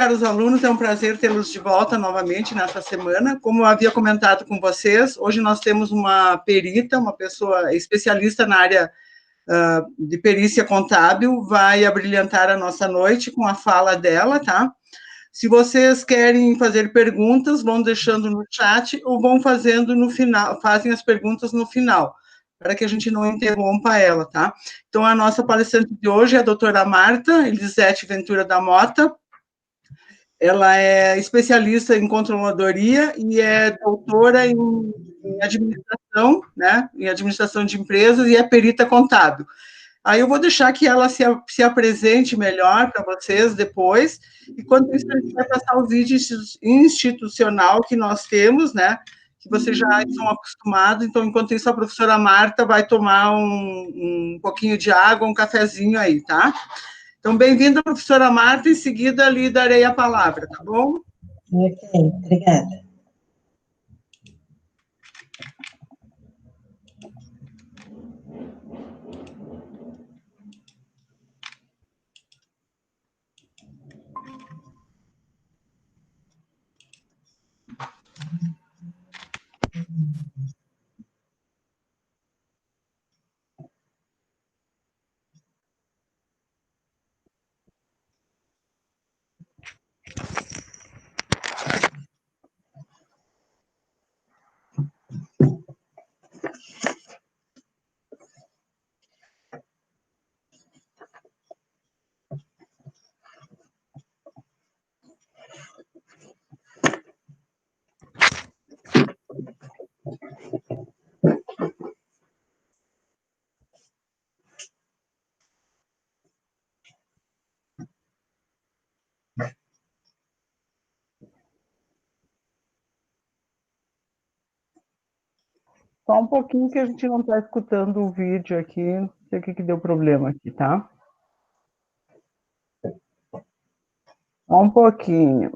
caros alunos, é um prazer tê-los de volta novamente nessa semana. Como eu havia comentado com vocês, hoje nós temos uma perita, uma pessoa especialista na área de perícia contábil, vai abrilhantar a nossa noite com a fala dela, tá? Se vocês querem fazer perguntas, vão deixando no chat ou vão fazendo no final, fazem as perguntas no final, para que a gente não interrompa ela, tá? Então, a nossa palestrante de hoje é a doutora Marta Elisete Ventura da Mota. Ela é especialista em controladoria e é doutora em administração, né? Em administração de empresas e é perita contábil. Aí eu vou deixar que ela se apresente melhor para vocês depois. Enquanto isso, a gente vai passar o vídeo institucional que nós temos, né? Que vocês já estão acostumados. Então, enquanto isso, a professora Marta vai tomar um pouquinho de água, um cafezinho aí, tá? Então, bem-vinda, professora Marta. Em seguida, lhe darei a palavra, tá bom? Ok, obrigada. Só um pouquinho que a gente não está escutando o vídeo aqui, não sei o que deu problema aqui, tá? Só um pouquinho.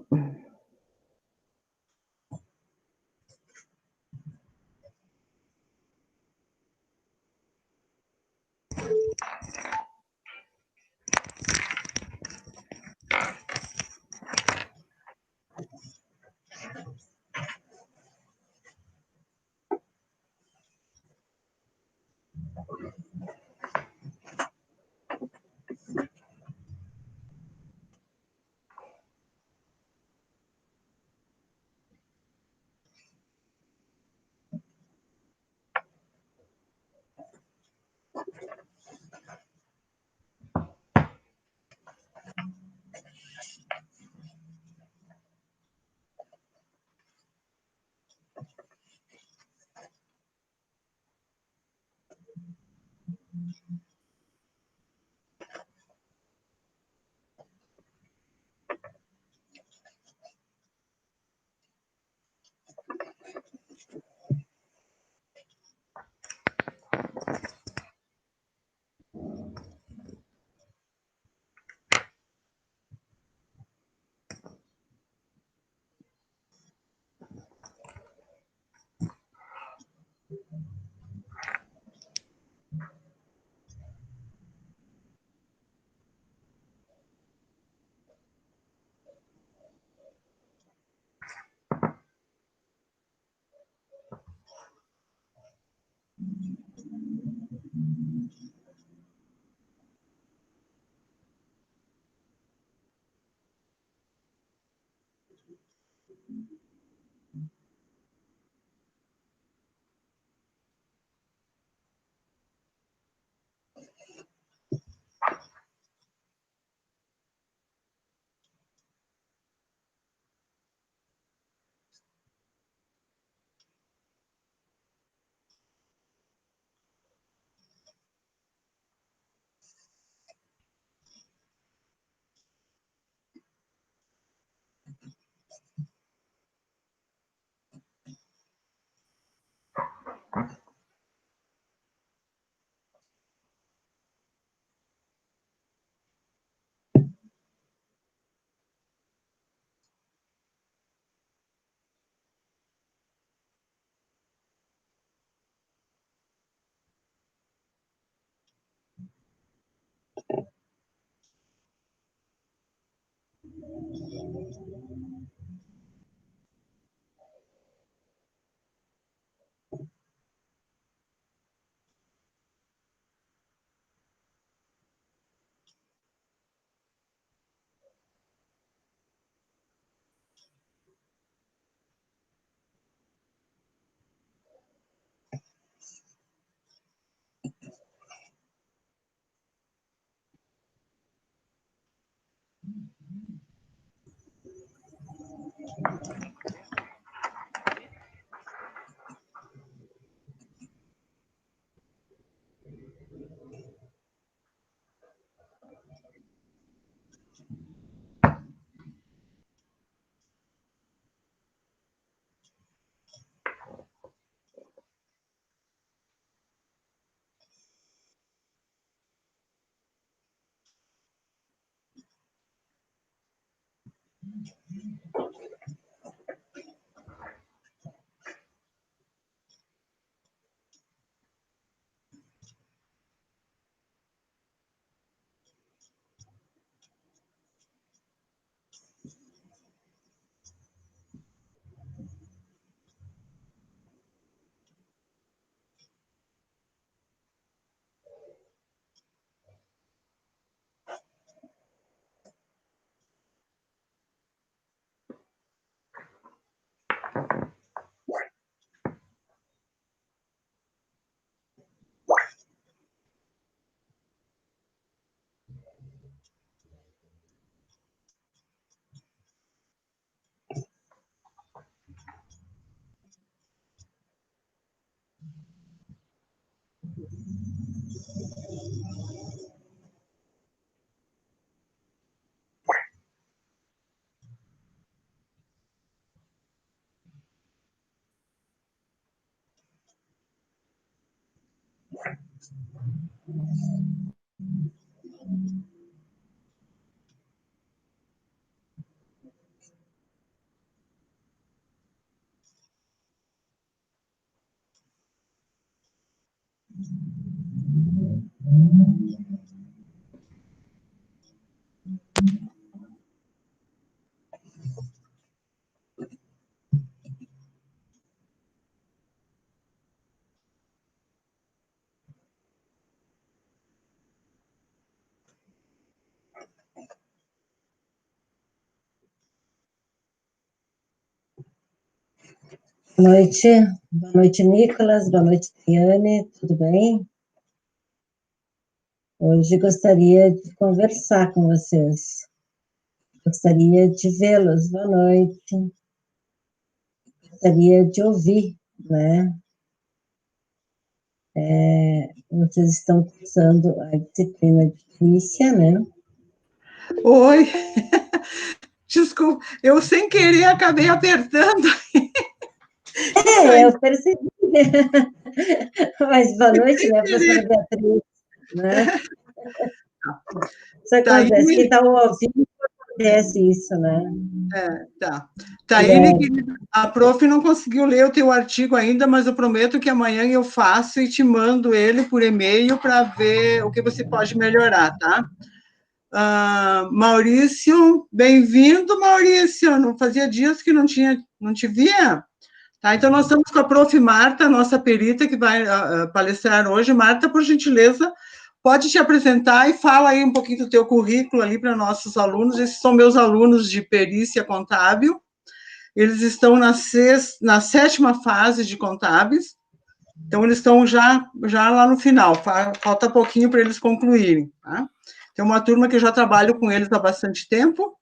Boa noite, Nicolas, boa noite, Diane, tudo bem? Hoje gostaria de conversar com vocês, gostaria de vê-los, boa noite, gostaria de ouvir, né? Vocês estão cursando a disciplina de perícia, né? Oi, desculpa, eu sem querer acabei apertando. Eu percebi. Mas boa noite, né, professora Beatriz, né? Isso acontece, quem está ouvindo acontece isso, né? Tá. Taíne, a prof não conseguiu ler o teu artigo ainda, mas eu prometo que amanhã eu faço e te mando ele por e-mail para ver o que você pode melhorar, tá? Maurício, bem-vindo, Maurício. Não fazia dias que não te via. Tá, então, nós estamos com a prof. Marta, nossa perita, que vai palestrar hoje. Marta, por gentileza, pode te apresentar e fala aí um pouquinho do teu currículo ali para nossos alunos. Esses são meus alunos de perícia contábil. Eles estão na 7ª fase de contábeis. Então, eles estão já lá no final. Falta pouquinho para eles concluírem. Tá? Tem uma turma que eu já trabalho com eles há bastante tempo.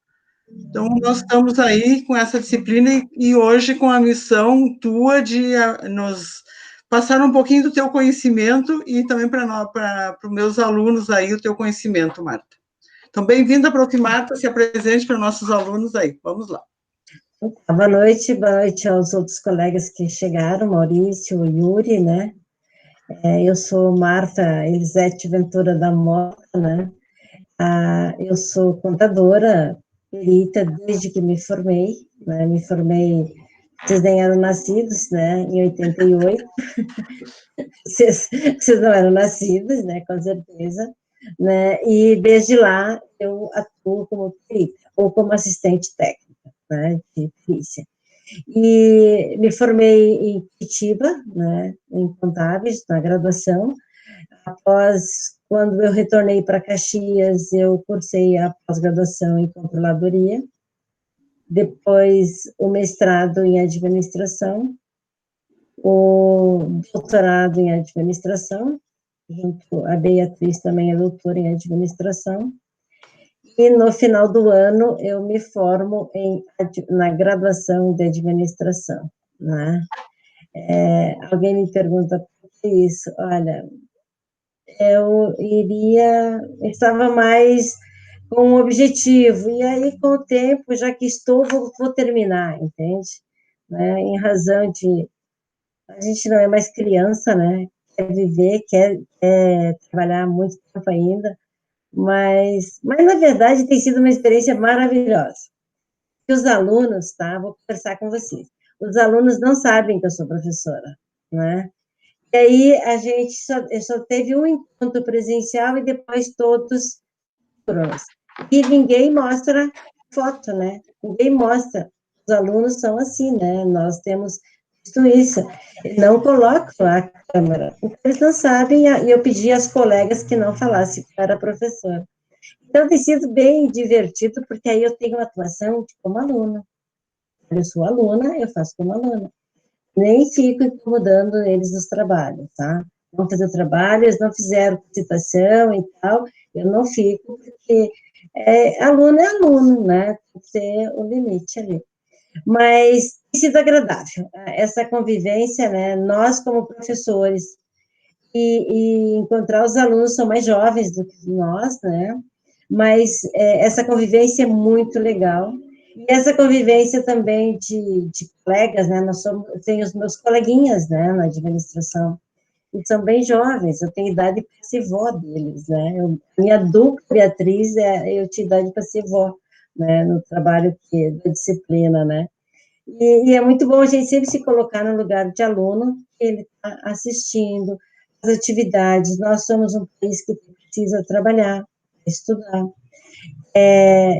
Então, nós estamos aí com essa disciplina e hoje com a missão tua de nos passar um pouquinho do teu conhecimento e também para os meus alunos aí o teu conhecimento, Marta. Então, bem-vinda, prof. Marta, se apresente para nossos alunos aí. Vamos lá. Boa noite aos outros colegas que chegaram, Maurício, Yuri, né? Eu sou Marta Elisete Ventura da Mota, né? Eu sou contadora, perita, desde que me formei, né? Me formei, vocês nem eram nascidos, né? Em 88. Vocês não eram nascidos, né? Com certeza. Né? E desde lá eu atuo como perita, ou como assistente técnica, né? De perícia. E me formei em Curitiba, né? Em contábeis, na graduação. Após, quando eu retornei para Caxias, eu cursei a pós-graduação em controladoria, depois o mestrado em administração, o doutorado em administração, junto a Beatriz também é doutora em administração, e no final do ano eu me formo na graduação de administração, né? Alguém me pergunta por que isso? Olha, eu estava mais com um objetivo, e aí com o tempo, já que estou, vou terminar, entende? Né? Em razão de, a gente não é mais criança, né? Quer viver, quer trabalhar muito tempo ainda, mas na verdade tem sido uma experiência maravilhosa. E os alunos, tá? Vou conversar com vocês. Os alunos não sabem que eu sou professora, né? E aí a gente só teve um encontro presencial e depois todos cronos. E ninguém mostra foto, né? Ninguém mostra. Os alunos são assim, né? Nós temos visto isso. Não colocam a câmera. Então, eles não sabem, e eu pedi às colegas que não falassem que eu era professora. Então, tem sido bem divertido, porque aí eu tenho atuação como aluna. Eu sou aluna, eu faço como aluna. Nem fico incomodando eles nos trabalhos, tá? Vão fazer o trabalho, eles não fizeram citação e tal, eu não fico, porque aluno é aluno, né? Tem que ter o limite ali. Mas tem sido agradável, essa convivência, né? Nós, como professores, e encontrar os alunos são mais jovens do que nós, né? Mas essa convivência é muito legal. E essa convivência também de colegas, né? Tenho os meus coleguinhas, né, na administração, e são bem jovens, eu tenho idade para ser vó deles, né? Minha dupla, Beatriz, eu tinha idade para ser vó, né, no trabalho da disciplina, né? E é muito bom a gente sempre se colocar no lugar de aluno, que ele está assistindo as atividades. Nós somos um país que precisa trabalhar, estudar.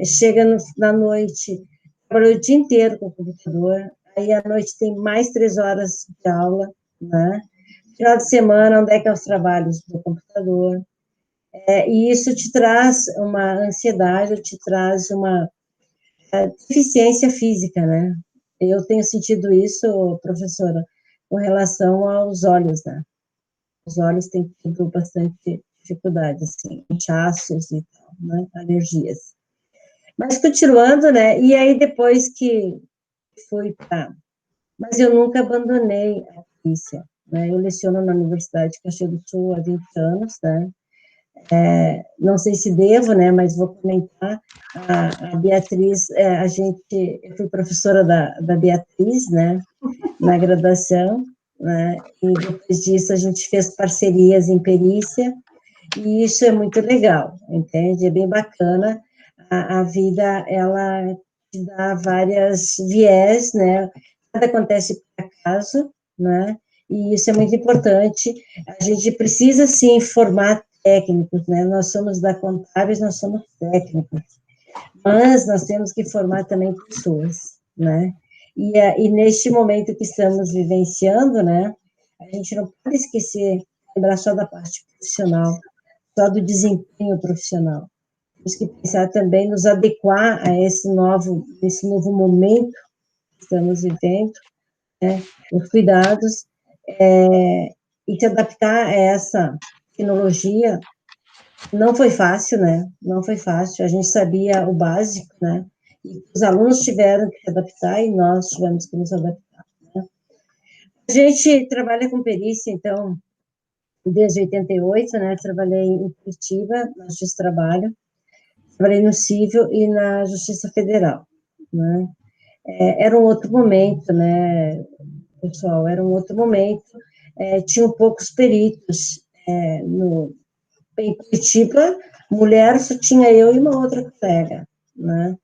Chega na noite, trabalha o dia inteiro com o computador, aí à noite tem mais 3 horas de aula, né? Final de semana, onde é que é os trabalhos do computador? E isso te traz uma ansiedade, te traz uma deficiência física, né? Eu tenho sentido isso, professora, com relação aos olhos, né? Os olhos têm tido bastante dificuldade, assim, inchaços e tal, né? Alergias. Mas continuando, né? E aí depois que fui para... Mas eu nunca abandonei a polícia, né? Eu leciono na Universidade de Caxias do Sul há 20 anos, né? Não sei se devo, né? Mas vou comentar. A Beatriz, eu fui professora da Beatriz, né? Na graduação, né? E depois disso a gente fez parcerias em perícia, e isso é muito legal, entende? É bem bacana. A vida, ela te dá várias viés, né? Nada acontece por acaso, né? E isso é muito importante. A gente precisa, sim, formar técnicos, né? Nós somos da Contábeis, nós somos técnicos, mas nós temos que formar também pessoas, né? E neste momento que estamos vivenciando, né? A gente não pode esquecer, lembrar só da parte profissional, só do desempenho profissional. Temos que pensar também nos adequar a esse novo momento que estamos vivendo, né? Os cuidados, e se adaptar a essa tecnologia. Não foi fácil, né? Não foi fácil. A gente sabia o básico, né? E os alunos tiveram que se adaptar e nós tivemos que nos adaptar, né? A gente trabalha com perícia, então, desde 88, né? Trabalhei em Curitiba, na Justiça do Trabalho, trabalhei no Cível e na Justiça Federal, né? Era um outro momento, né, pessoal? Era um outro momento. Tinham poucos peritos em Curitiba, mulher, só tinha eu e uma outra colega, né?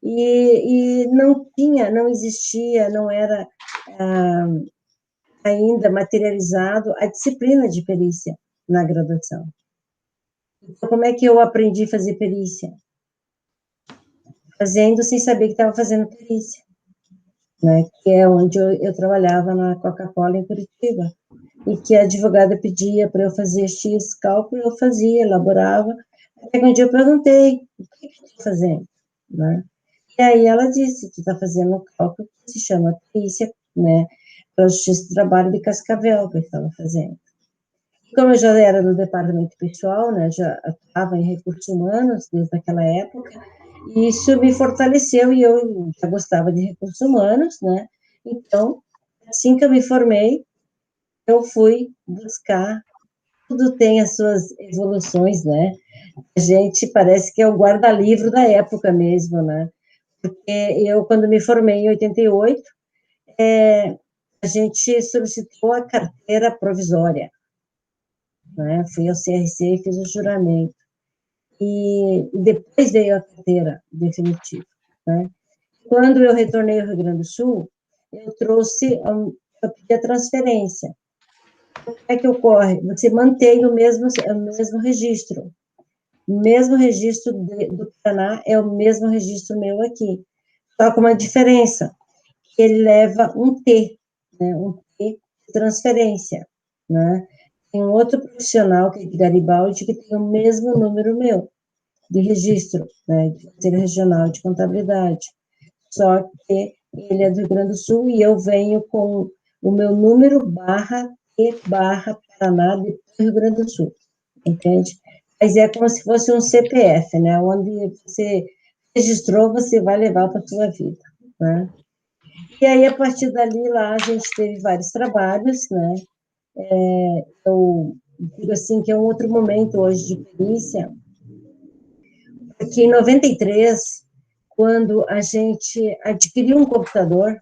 E não existia, não era ainda materializado a disciplina de perícia na graduação. Então, como é que eu aprendi a fazer perícia? Fazendo sem saber que estava fazendo perícia, né? Que é onde eu trabalhava na Coca-Cola, em Curitiba, e que a advogada pedia para eu fazer X cálculo, eu fazia, elaborava, até que um dia eu perguntei, o que eu estou fazendo, né? E aí ela disse que está fazendo um cálculo que se chama perícia, né, pela Justiça do Trabalho de Cascavel, que eu estava fazendo. Como eu já era do departamento pessoal, né, já atuava em recursos humanos desde aquela época, e isso me fortaleceu, e eu já gostava de recursos humanos, né, então, assim que eu me formei, eu fui buscar, tudo tem as suas evoluções, né, a gente parece que é o guarda-livro da época mesmo, né, porque eu, quando me formei em 88, a gente solicitou a carteira provisória, né, fui ao CRC e fiz o juramento, e depois veio a carteira definitiva, né. Quando eu retornei ao Rio Grande do Sul, eu trouxe, eu pedi a transferência. Como é que ocorre? Você mantém o mesmo registro. O mesmo registro do Paraná é o mesmo registro meu aqui. Só com uma diferença, que ele leva um T, né? Um T de transferência, né? Tem um outro profissional, que é de Garibaldi, que tem o mesmo número meu, de registro, né? De Conselho Regional de Contabilidade. Só que ele é do Rio Grande do Sul e eu venho com o meu número /T/Paraná do Rio Grande do Sul, entende? Mas é como se fosse um CPF, né? Onde você registrou, você vai levar para a sua vida, né? E aí, a partir dali, lá, a gente teve vários trabalhos, né? Eu digo assim, que é um outro momento hoje de perícia, porque em 93, quando a gente adquiriu um computador,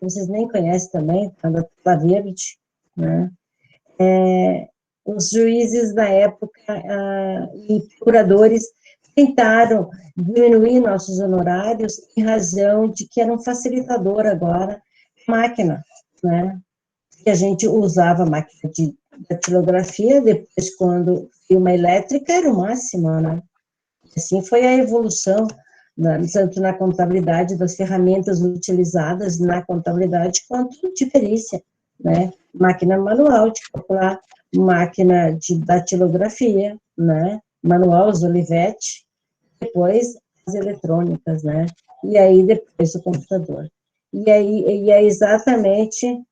vocês nem conhecem também, da Tela Verde, né? Os juízes da época e procuradores tentaram diminuir nossos honorários em razão de que era um facilitador agora, máquina, né? Que a gente usava máquina de datilografia, depois quando veio uma elétrica era o máximo, né? Assim foi a evolução, tanto na contabilidade, das ferramentas utilizadas na contabilidade, quanto de perícia, né? Máquina manual de calcular, máquina de datilografia, né? Manual, os Olivetti, depois as eletrônicas, né? E aí depois o computador. E aí é exatamente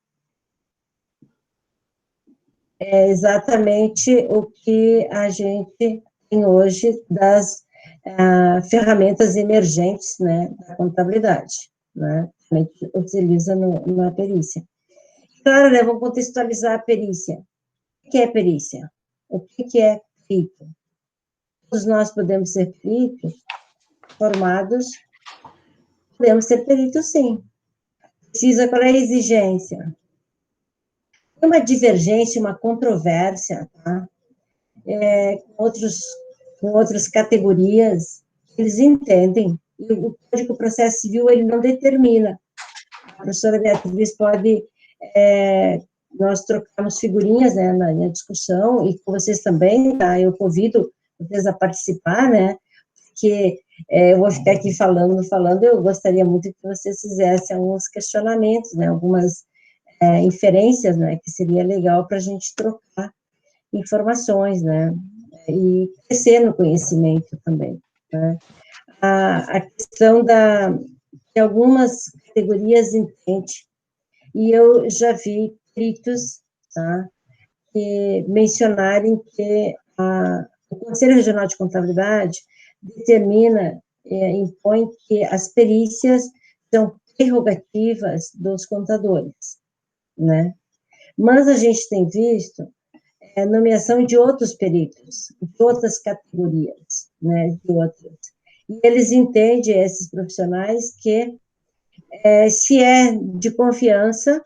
o que a gente tem hoje das ferramentas emergentes, né, da contabilidade, né, que a gente utiliza na perícia. Claro, né, vamos contextualizar a perícia. O que é perícia? O que é perito? Todos nós podemos ser peritos, formados, podemos ser peritos, sim. Precisa, qual é a exigência? Tem uma divergência, uma controvérsia, tá? Com outras categorias, eles entendem, e o Código de Processo Civil, ele não determina. A professora Beatriz pode, nós trocamos figurinhas, né, na discussão, e com vocês também, tá? Eu convido vocês a participar, né, porque eu vou ficar aqui falando, eu gostaria muito que vocês fizessem alguns questionamentos, né, algumas inferências, né, que seria legal para a gente trocar informações, né, e crescer no conhecimento também, né. A questão de algumas categorias entende, e eu já vi peritos, tá, que mencionarem que o Conselho Regional de Contabilidade determina, impõe que as perícias são prerrogativas dos contadores, né? Mas a gente tem visto nomeação de outros peritos, de outras categorias, né, de outras. E eles entendem, esses profissionais, que se é de confiança,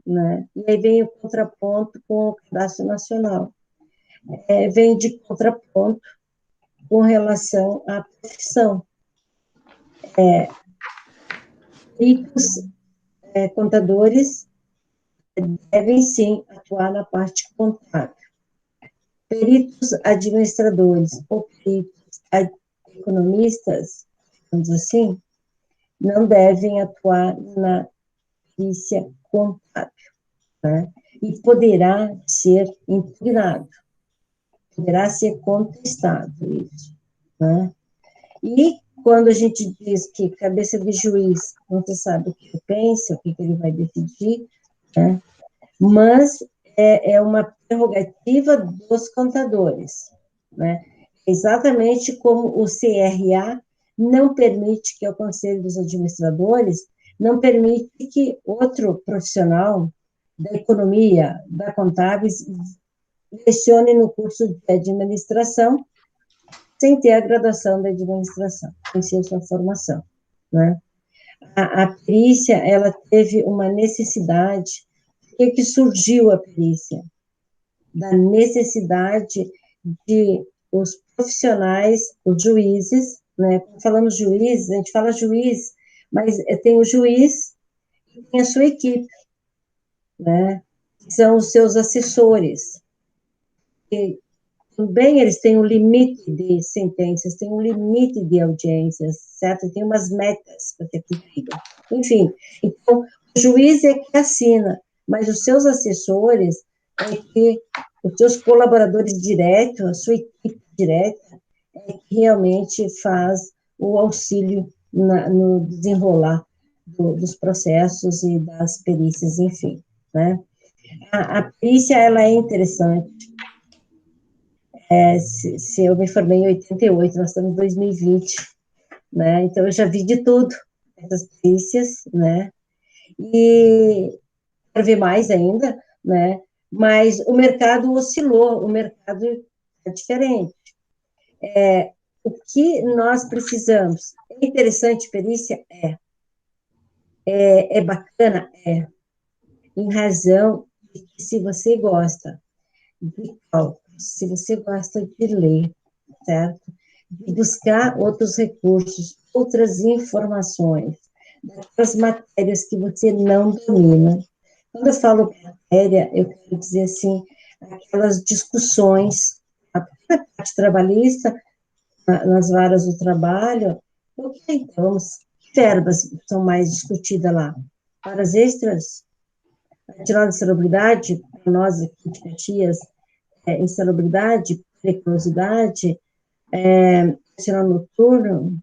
né, e aí vem o contraponto com o Cadastro Nacional, vem de contraponto com relação à profissão. Peritos, contadores, devem sim atuar na parte contábil. Peritos administradores ou peritos economistas, vamos dizer assim, não devem atuar na perícia contábil, né? E poderá ser impugnado, poderá ser contestado isso, né? E quando a gente diz que cabeça de juiz não se sabe o que ele pensa, o que ele vai decidir, né? Mas é uma prerrogativa dos contadores, né? Exatamente como o CRA não permite que o Conselho dos Administradores não permite que outro profissional da economia, da contábeis, lecione no curso de administração sem ter a graduação da administração, sem ser sua formação, né? A perícia, ela teve uma necessidade. Por que surgiu a perícia? Da necessidade de os profissionais, os juízes, né? Quando falamos juízes, a gente fala juiz, mas tem o juiz e tem a sua equipe, né? Que são os seus assessores. E também eles têm um limite de sentenças, têm um limite de audiências, certo? Tem umas metas para ser cumpridas. Enfim, então, o juiz é que assina, mas os seus assessores é que, os seus colaboradores diretos, a sua equipe direta, é que realmente faz o auxílio no desenrolar dos processos e das perícias, enfim, né? A perícia, ela é interessante. Se eu me formei em 88, nós estamos em 2020, né? Então, eu já vi de tudo, essas perícias, né? E quero ver mais ainda, né? Mas o mercado oscilou, o mercado é diferente. O que nós precisamos? É interessante perícia? É bacana? Em razão de que se você gosta de cálculos, se você gosta de ler, certo? De buscar outros recursos, outras informações, das matérias que você não domina. Quando eu falo matéria, eu quero dizer assim, aquelas discussões, a parte trabalhista, nas varas do trabalho, ok, então, que verbas são mais discutidas lá? Horas extras? Atividade de insalubridade, para nós aqui de Caxias, insalubridade, periculosidade, profissional noturno,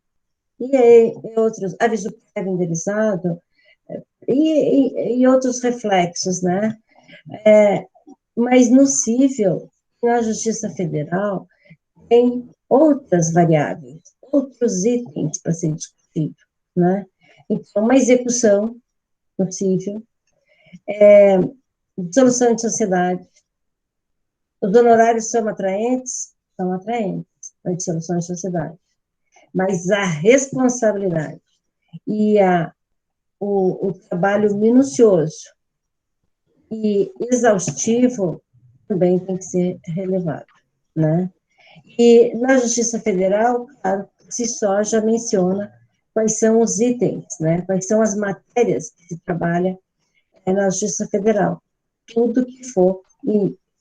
e outros, aviso prévio endereçado, e outros reflexos, né? Mas no cível, na Justiça Federal, tem outras variáveis, outros itens para ser discutido, né? Então, uma execução no cível, dissolução de sociedade, os honorários são atraentes na dissolução de sociedade, mas a responsabilidade e o trabalho minucioso e exaustivo também tem que ser relevado, né? E na Justiça Federal, claro, por si só já menciona quais são os itens, né? Quais são as matérias que se trabalha na Justiça Federal. Tudo que for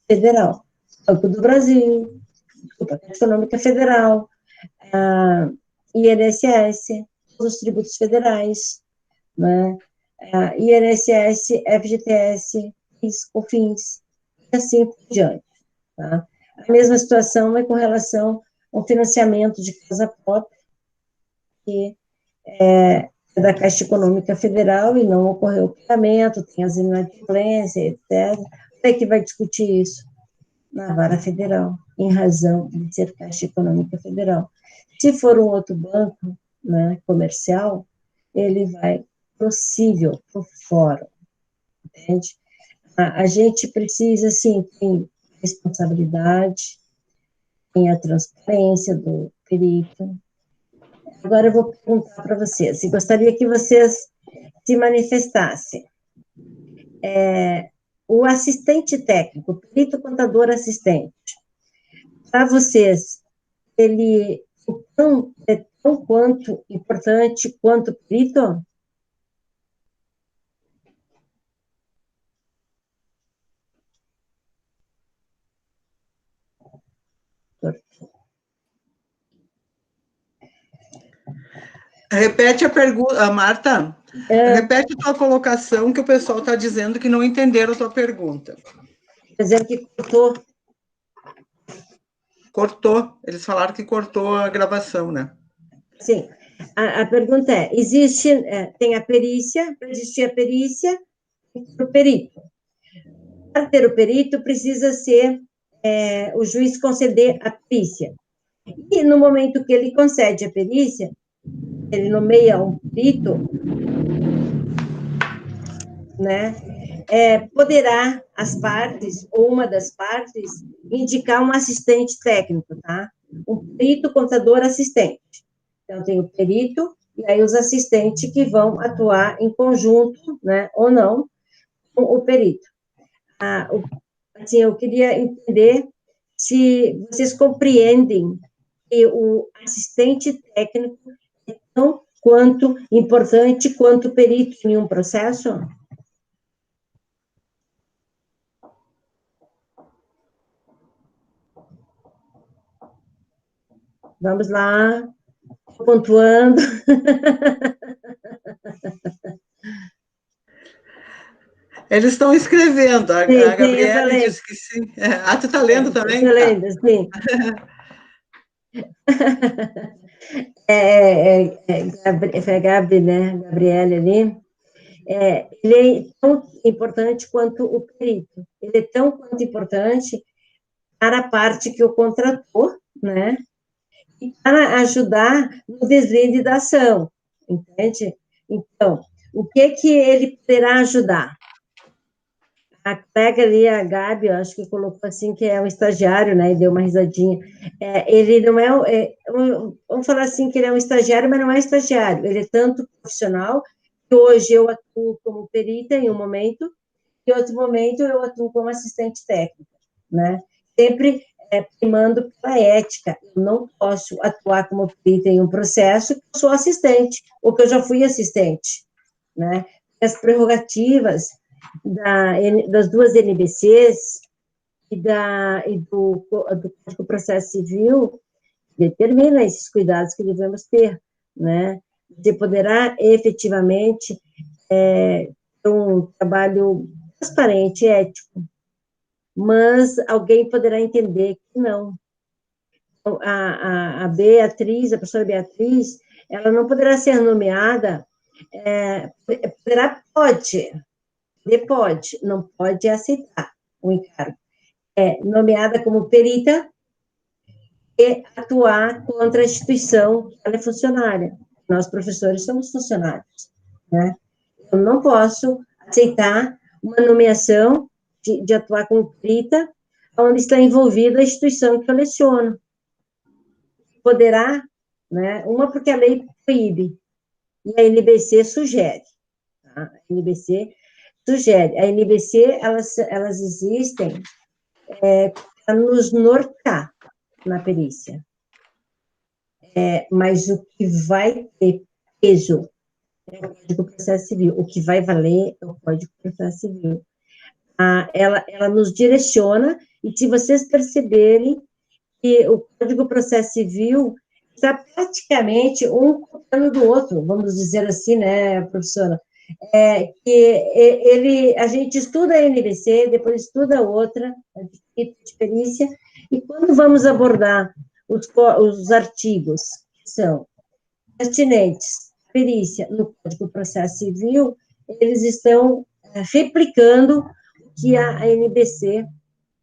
federal. Banco do Brasil, Caixa Econômica Federal, INSS, todos os tributos federais, né? INSS, FGTS, FIS, COFINS, e assim por diante. Tá? A mesma situação é com relação ao financiamento de casa própria, que é da Caixa Econômica Federal e não ocorreu o pagamento, tem as inadimplências, etc. Como é que vai discutir isso? Na vara federal, em razão de ser Caixa Econômica Federal. Se for um outro banco, né, comercial, ele vai possível por fora, entende? A gente precisa, sim, tem responsabilidade, tem a transparência do perito. Agora eu vou perguntar para vocês, e gostaria que vocês se manifestassem. O assistente técnico, o perito contador assistente, para vocês, ele é tão quanto importante quanto o perito? Repete a pergunta, Marta. Repete a tua colocação, que o pessoal está dizendo que não entenderam a tua pergunta. Dizendo que cortou. Cortou. Eles falaram que cortou a gravação, né? Sim. A pergunta é, tem a perícia, para existir a perícia, tem o perito. para ter o perito, precisa ser o juiz conceder a perícia. E no momento que ele concede a perícia, ele nomeia um perito, né, poderá as partes, ou uma das partes, indicar um assistente técnico, tá? Um perito, contador, assistente. Então, tem o perito, e aí os assistentes que vão atuar em conjunto, né, ou não, com o perito. Assim, eu queria entender se vocês compreendem que o assistente técnico é tão quanto importante quanto o perito em um processo? Vamos lá, pontuando. Eles estão escrevendo, a Sim, sim, eu tô Gabriele lendo. disse que sim. Tu está lendo também? Tô Tá. lendo, sim. Foi a Gabi, né? Gabriele ali. Ele é tão importante quanto o perito. Ele é tão quanto importante para a parte que o contratou, né? E para ajudar no deslinde da ação, entende? Então, o que ele poderá ajudar? A colega ali, a Gabi, eu acho que colocou assim, que é um estagiário, né, e deu uma risadinha. Ele não vamos falar assim, que ele é um estagiário, mas não é estagiário. Ele é tanto profissional, que hoje eu atuo como perita em um momento, e em outro momento eu atuo como assistente técnica, né? Sempre primando pela ética. Eu não posso atuar como perita em um processo que eu sou assistente, ou que eu já fui assistente, né? As prerrogativas das duas NBCs e do Código Processo Civil determina esses cuidados que devemos ter, né? Você poderá efetivamente ter um trabalho transparente, ético, mas alguém poderá entender que não. Então, a Beatriz, a professora Beatriz, ela não poderá ser nomeada, pode, não pode aceitar o encargo. É nomeada como perita e atuar contra a instituição que ela é funcionária. Nós, professores, somos funcionários, né? Eu não posso aceitar uma nomeação de atuar como perita onde está envolvida a instituição que eu leciono. Poderá, né? Uma porque a lei proíbe, e a NBC sugere. Tá? A NBC sugere. A NBC, elas existem para nos nortear na perícia. Mas o que vai ter peso é o Código de Processo Civil. O que vai valer é o Código de Processo Civil. Ela nos direciona, e se vocês perceberem que o Código de Processo Civil está praticamente um copiando do outro, vamos dizer assim, né, professora? A gente estuda a NBC, depois estuda outra, de perícia, e quando vamos abordar os artigos que são pertinentes à perícia no Código de Processo Civil, eles estão replicando o que a NBC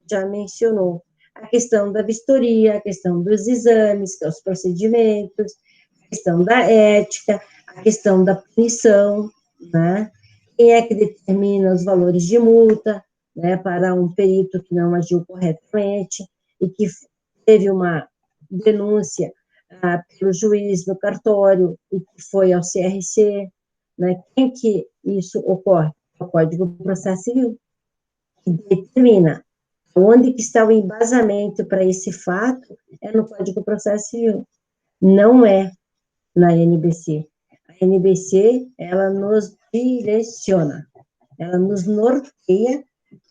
já mencionou. A questão da vistoria, a questão dos exames, os procedimentos, a questão da ética, a questão da punição, né? Quem é que determina os valores de multa, né, para um perito que não agiu corretamente e que teve uma denúncia pelo juiz no cartório e que foi ao CRC, né? Quem que isso ocorre? O Código de Processo Civil, que determina onde que está o embasamento para esse fato, é no Código de Processo Civil, não é na NBC. A NBC, ela nos direciona, ela nos norteia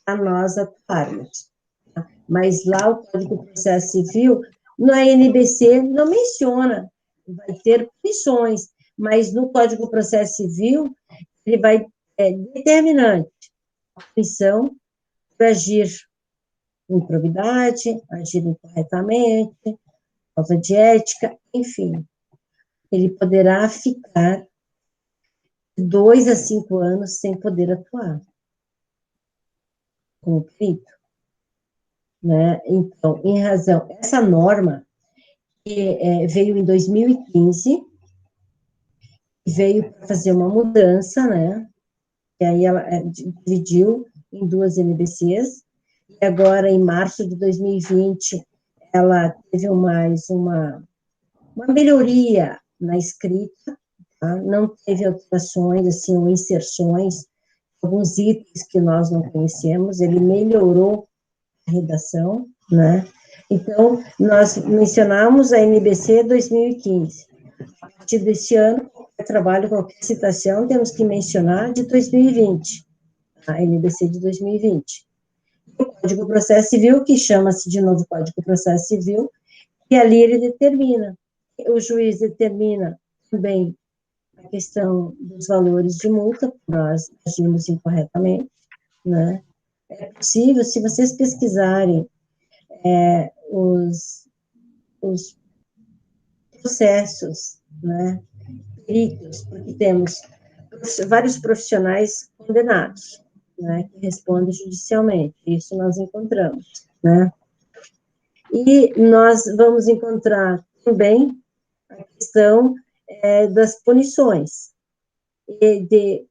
a nós atuarmos. Tá? Mas lá o Código de Processo Civil, na NBC, não menciona, vai ter punições, mas no Código de Processo Civil, ele vai determinante a punição para agir improbidade, agir incorretamente, falta de ética, enfim. Ele poderá ficar 2 a 5 anos sem poder atuar. como perito, né? Então, em razão, essa norma que veio em 2015, veio para fazer uma mudança, né? E aí ela dividiu em duas NBCs, e agora, em março de 2020, ela teve mais uma melhoria na escrita, tá? Não teve alterações, assim, ou inserções, alguns itens que nós não conhecemos, ele melhorou a redação, né? Então, nós mencionamos a NBC 2015. A partir desse ano, qualquer trabalho, qualquer citação, temos que mencionar de 2020, a NBC de 2020. O Código de Processo Civil, que chama-se de novo Código de Processo Civil, e ali ele determina, o juiz determina também a questão dos valores de multa, nós agimos incorretamente, né? É possível, se vocês pesquisarem os processos, né, peritos, porque temos vários profissionais condenados, né, que respondem judicialmente, isso nós encontramos, né? E nós vamos encontrar também a questão das punições, e de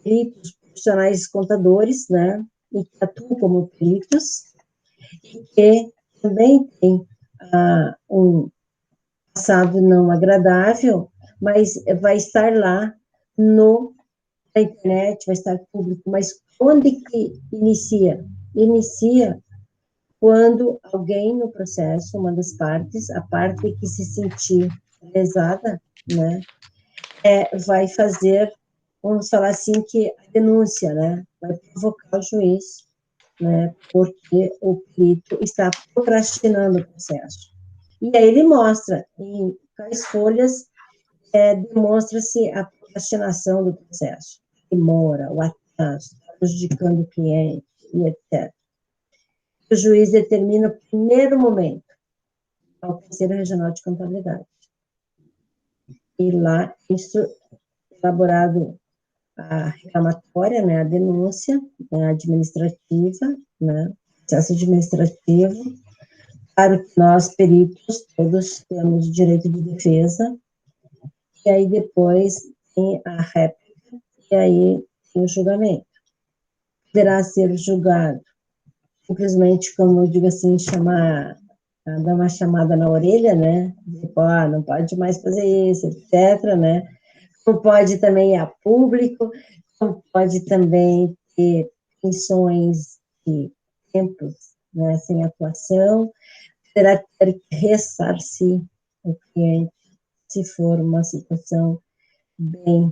peritos profissionais contadores, né, e que atuam como peritos, e que também tem um passado não agradável, mas vai estar lá na internet, vai estar público, mas onde que inicia? Inicia quando alguém no processo, uma das partes, a parte que se sentir lesada, né, vai fazer, vamos falar assim, que a denúncia, né, vai provocar o juiz, né, porque o perito está procrastinando o processo. E aí ele mostra em quais folhas demonstra-se a procrastinação do processo, demora, o atraso, prejudicando o cliente, e etc. O juiz determina o primeiro momento ao Conselho Regional de Contabilidade. E lá, isso elaborado a reclamatória, né, a denúncia, né, administrativa, né, processo administrativo. Claro que nós, peritos, todos temos direito de defesa, e aí depois tem a réplica, e aí tem o julgamento. Poderá ser julgado, simplesmente, como eu digo assim, dar uma chamada na orelha, né? Tipo, não pode mais fazer isso, etc., né? Como pode também ir a público, como pode também ter tensões de tempos, né, sem atuação, terá que ressarcir o cliente, se for uma situação bem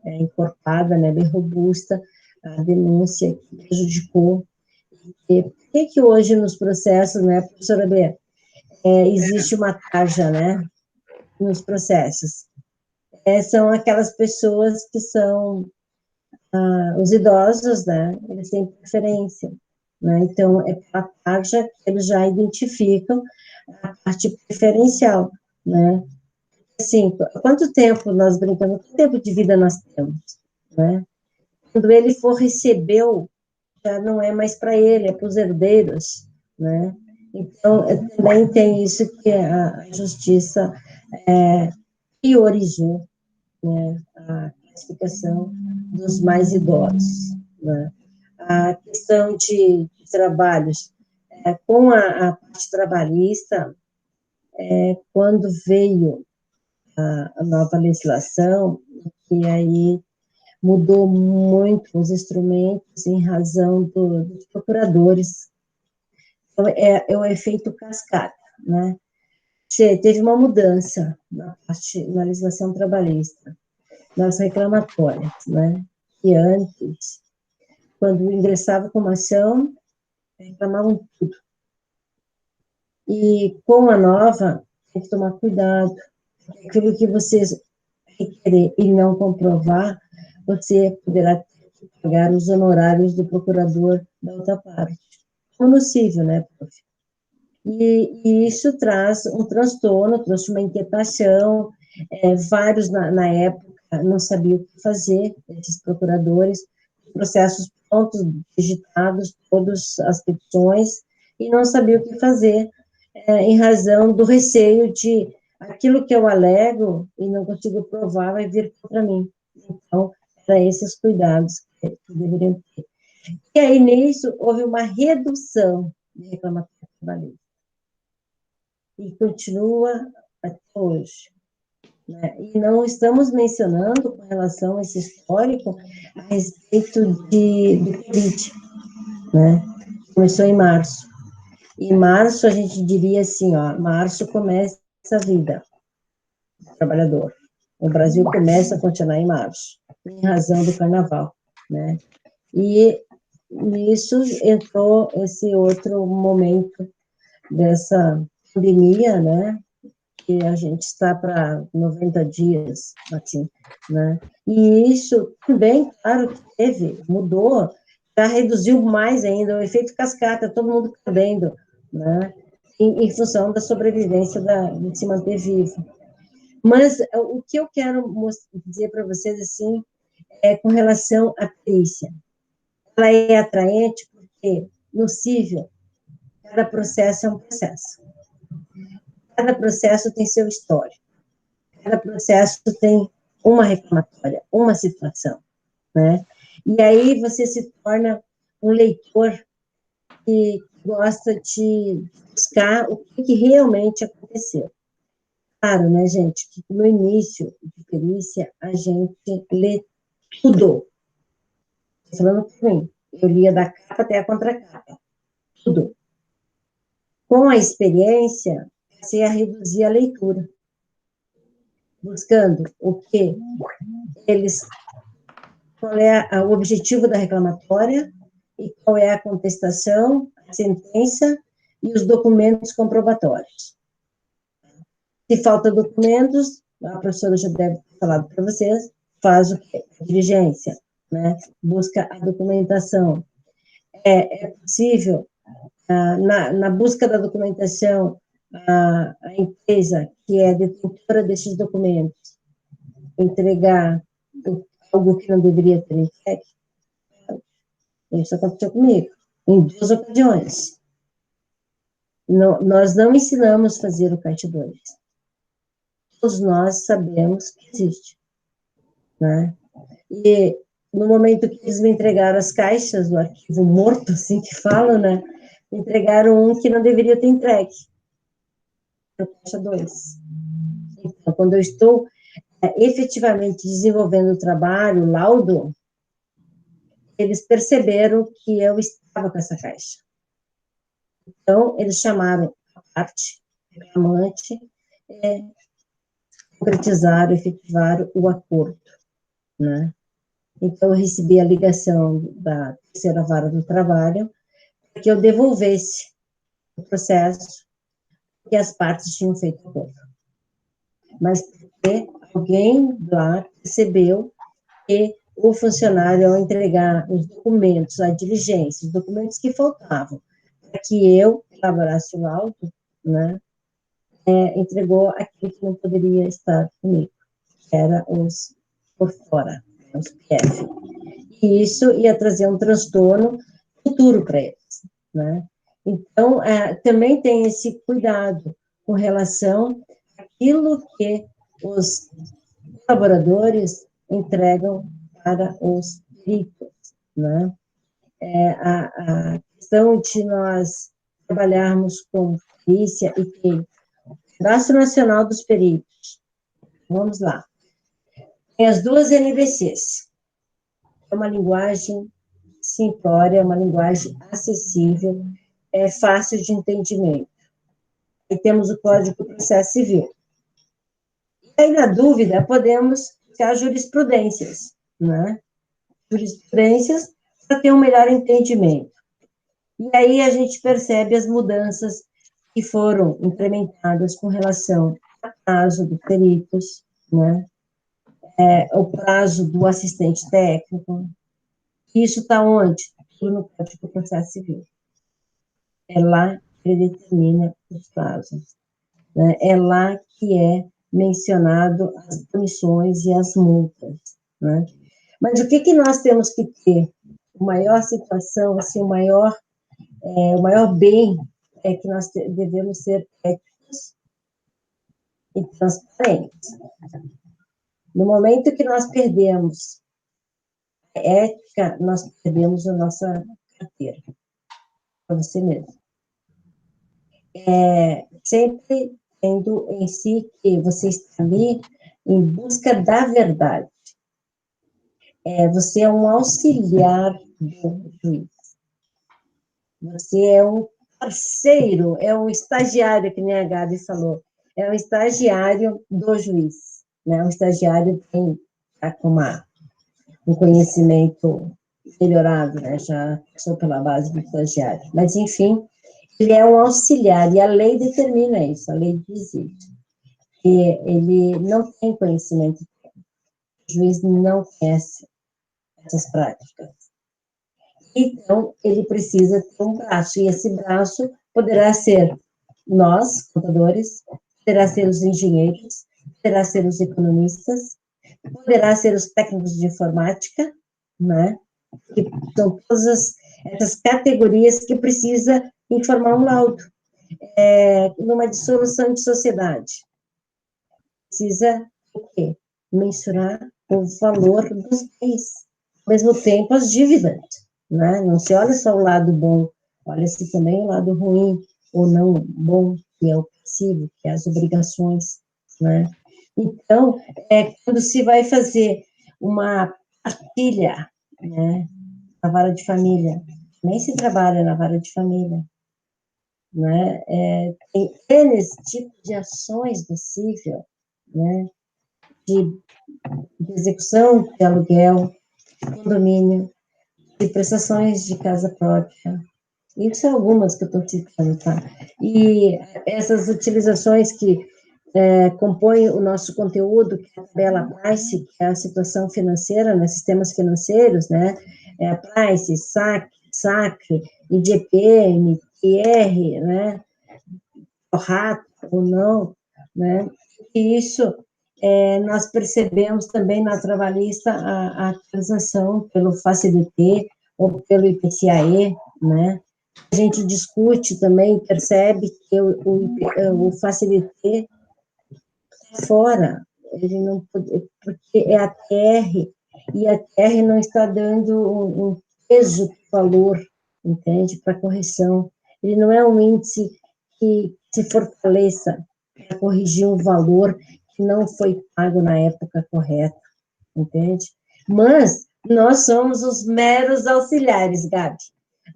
encorpada, né, bem robusta, a denúncia que prejudicou. E por que hoje nos processos, né, professora B, existe uma tarja, né, nos processos? São aquelas pessoas que são os idosos, né, eles têm preferência, né, então é a tarja que eles já identificam a parte preferencial, né. Assim, quanto tempo nós brincamos, quanto tempo de vida nós temos, né? Quando ele for recebeu, já não é mais para ele, é para os herdeiros, né? Então, também tem isso que a justiça priorizou, né, a classificação dos mais idosos, né? A questão de trabalhos, com a parte trabalhista, quando veio a nova legislação, que aí mudou muito os instrumentos em razão dos procuradores. Então, é o efeito cascata, né? Teve uma mudança na legislação trabalhista, nas reclamatórias, né? Que antes, quando ingressava com uma ação, reclamavam tudo. E com a nova, tem que tomar cuidado. Aquilo que vocês requerer e não comprovar, você poderá pagar os honorários do procurador da outra parte. Conoscível, né, prof? E isso traz um transtorno, trouxe uma inquietação, vários na época não sabiam o que fazer, esses procuradores, processos pontos digitados, todas as petições, e não sabia o que fazer, em razão do receio de aquilo que eu alego e não consigo provar vai vir contra mim. Então, para esses cuidados que deveriam ter. E aí, nisso, houve uma redução de reclamação trabalhista. E continua até hoje. Né? E não estamos mencionando, com relação a esse histórico, a respeito do Covid, né? Começou em março. Em março, a gente diria assim, ó, março começa a vida do trabalhador. O Brasil começa a funcionar em março, em razão do carnaval, né? E nisso entrou esse outro momento dessa pandemia, né? Que a gente está para 90 dias, assim, né? E isso também, claro, que teve, mudou, já reduziu mais ainda, o efeito cascata, todo mundo perdendo, né? Em função da sobrevivência, de se manter vivo. Mas o que eu quero dizer para vocês, assim, é com relação à perícia. Ela é atraente porque, no cível, cada processo é um processo. Cada processo tem seu histórico. Cada processo tem uma reclamatória, uma situação, né? E aí você se torna um leitor que gosta de buscar o que realmente aconteceu. Claro, né, gente, que no início de perícia a gente lê tudo. Estou falando por mim. Eu lia da capa até a contracapa. Tudo. Com a experiência, passei a reduzir a leitura, buscando o que eles, qual é o objetivo da reclamatória e qual é a contestação, a sentença e os documentos comprobatórios. Se falta documentos, a professora já deve ter falado para vocês, faz o quê? A diligência, né? Busca a documentação. É possível, na busca da documentação, a empresa que é detentora desses documentos entregar algo que não deveria ter entregue? Isso aconteceu comigo, em 2 ocasiões. Nós não ensinamos a fazer o CAT 2. Todos nós sabemos que existe, né? E no momento que eles me entregaram as caixas, o arquivo morto, assim que falam, né? Me entregaram um que não deveria ter entregue. A caixa 2. Então, quando eu estou efetivamente desenvolvendo o trabalho, o laudo, eles perceberam que eu estava com essa caixa. Então, eles chamaram a parte reclamante, concretizaram, efetivaram o acordo, né? Então, eu recebi a ligação da terceira vara do trabalho para que eu devolvesse o processo que as partes tinham feito acordo. Mas porque alguém lá percebeu que o funcionário, ao entregar os documentos, a diligência, os documentos que faltavam, para que eu elaborasse o laudo, né, entregou aquilo que não poderia estar comigo, que era os por fora, os PF. E isso ia trazer um transtorno futuro para eles, né? Então, também tem esse cuidado com relação àquilo que os colaboradores entregam para os peritos, né? A questão de nós trabalharmos com perícia e TI, Cadastro Nacional dos Peritos, vamos lá. Tem as 2 NBCs, é uma linguagem simplória, é uma linguagem acessível, é fácil de entendimento. E temos o Código de Processo Civil. E aí, na dúvida, podemos buscar jurisprudências, né? Jurisprudências para ter um melhor entendimento. E aí a gente percebe as mudanças que foram implementadas com relação ao prazo do peritos, né? O prazo do assistente técnico. Isso está onde? No Código de Processo Civil. É lá que ele determina os prazos, né? É lá que é mencionado as punições e as multas, né? Mas o que nós temos que ter maior situação, assim, o maior bem é que nós devemos ser éticos e transparentes. No momento que nós perdemos a ética, nós perdemos a nossa carteira, para você mesmo. Sempre tendo em si que você está ali em busca da verdade. Você é um auxiliar do juiz. Você é um parceiro, é um estagiário, que nem a Gabi falou. É um estagiário do juiz. Né? Um estagiário tem um conhecimento melhorado, né? Já passou pela base do estagiário. Mas, enfim, ele é um auxiliar, e a lei determina isso, a lei diz isso. Que ele não tem conhecimento, o juiz não conhece essas práticas. Então, ele precisa ter um braço, e esse braço poderá ser nós, contadores, poderá ser os engenheiros, poderá ser os economistas, poderá ser os técnicos de informática, né? Que são todas essas categorias que precisa informar um laudo, numa dissolução de sociedade. Precisa o quê? Mensurar o valor dos bens, ao mesmo tempo as dívidas, né? Não se olha só o lado bom, olha-se também o lado ruim, ou não bom, que é o passivo, que é as obrigações, né? Então, quando se vai fazer uma partilha, né, na vara de família, nem se trabalha na vara de família, né? Tem N tipos de ações do cível, né? De execução de aluguel, de condomínio, de prestações de casa própria. Isso são algumas que eu estou citando, tá? E essas utilizações que compõem o nosso conteúdo, que é a tabela Price, que é a situação financeira, né, sistemas financeiros, né? Price, SAC, IGPM, IR, né? Rato ou não, né? E isso nós percebemos também na trabalhista a atualização pelo FACDT ou pelo IPCAE, né? A gente discute também, percebe que o FACDT fora, ele não pode, porque é a TR, e a TR não está dando um peso de valor, entende, para correção. Ele não é um índice que se fortaleça para corrigir um valor que não foi pago na época correta, entende? Mas nós somos os meros auxiliares, Gabi,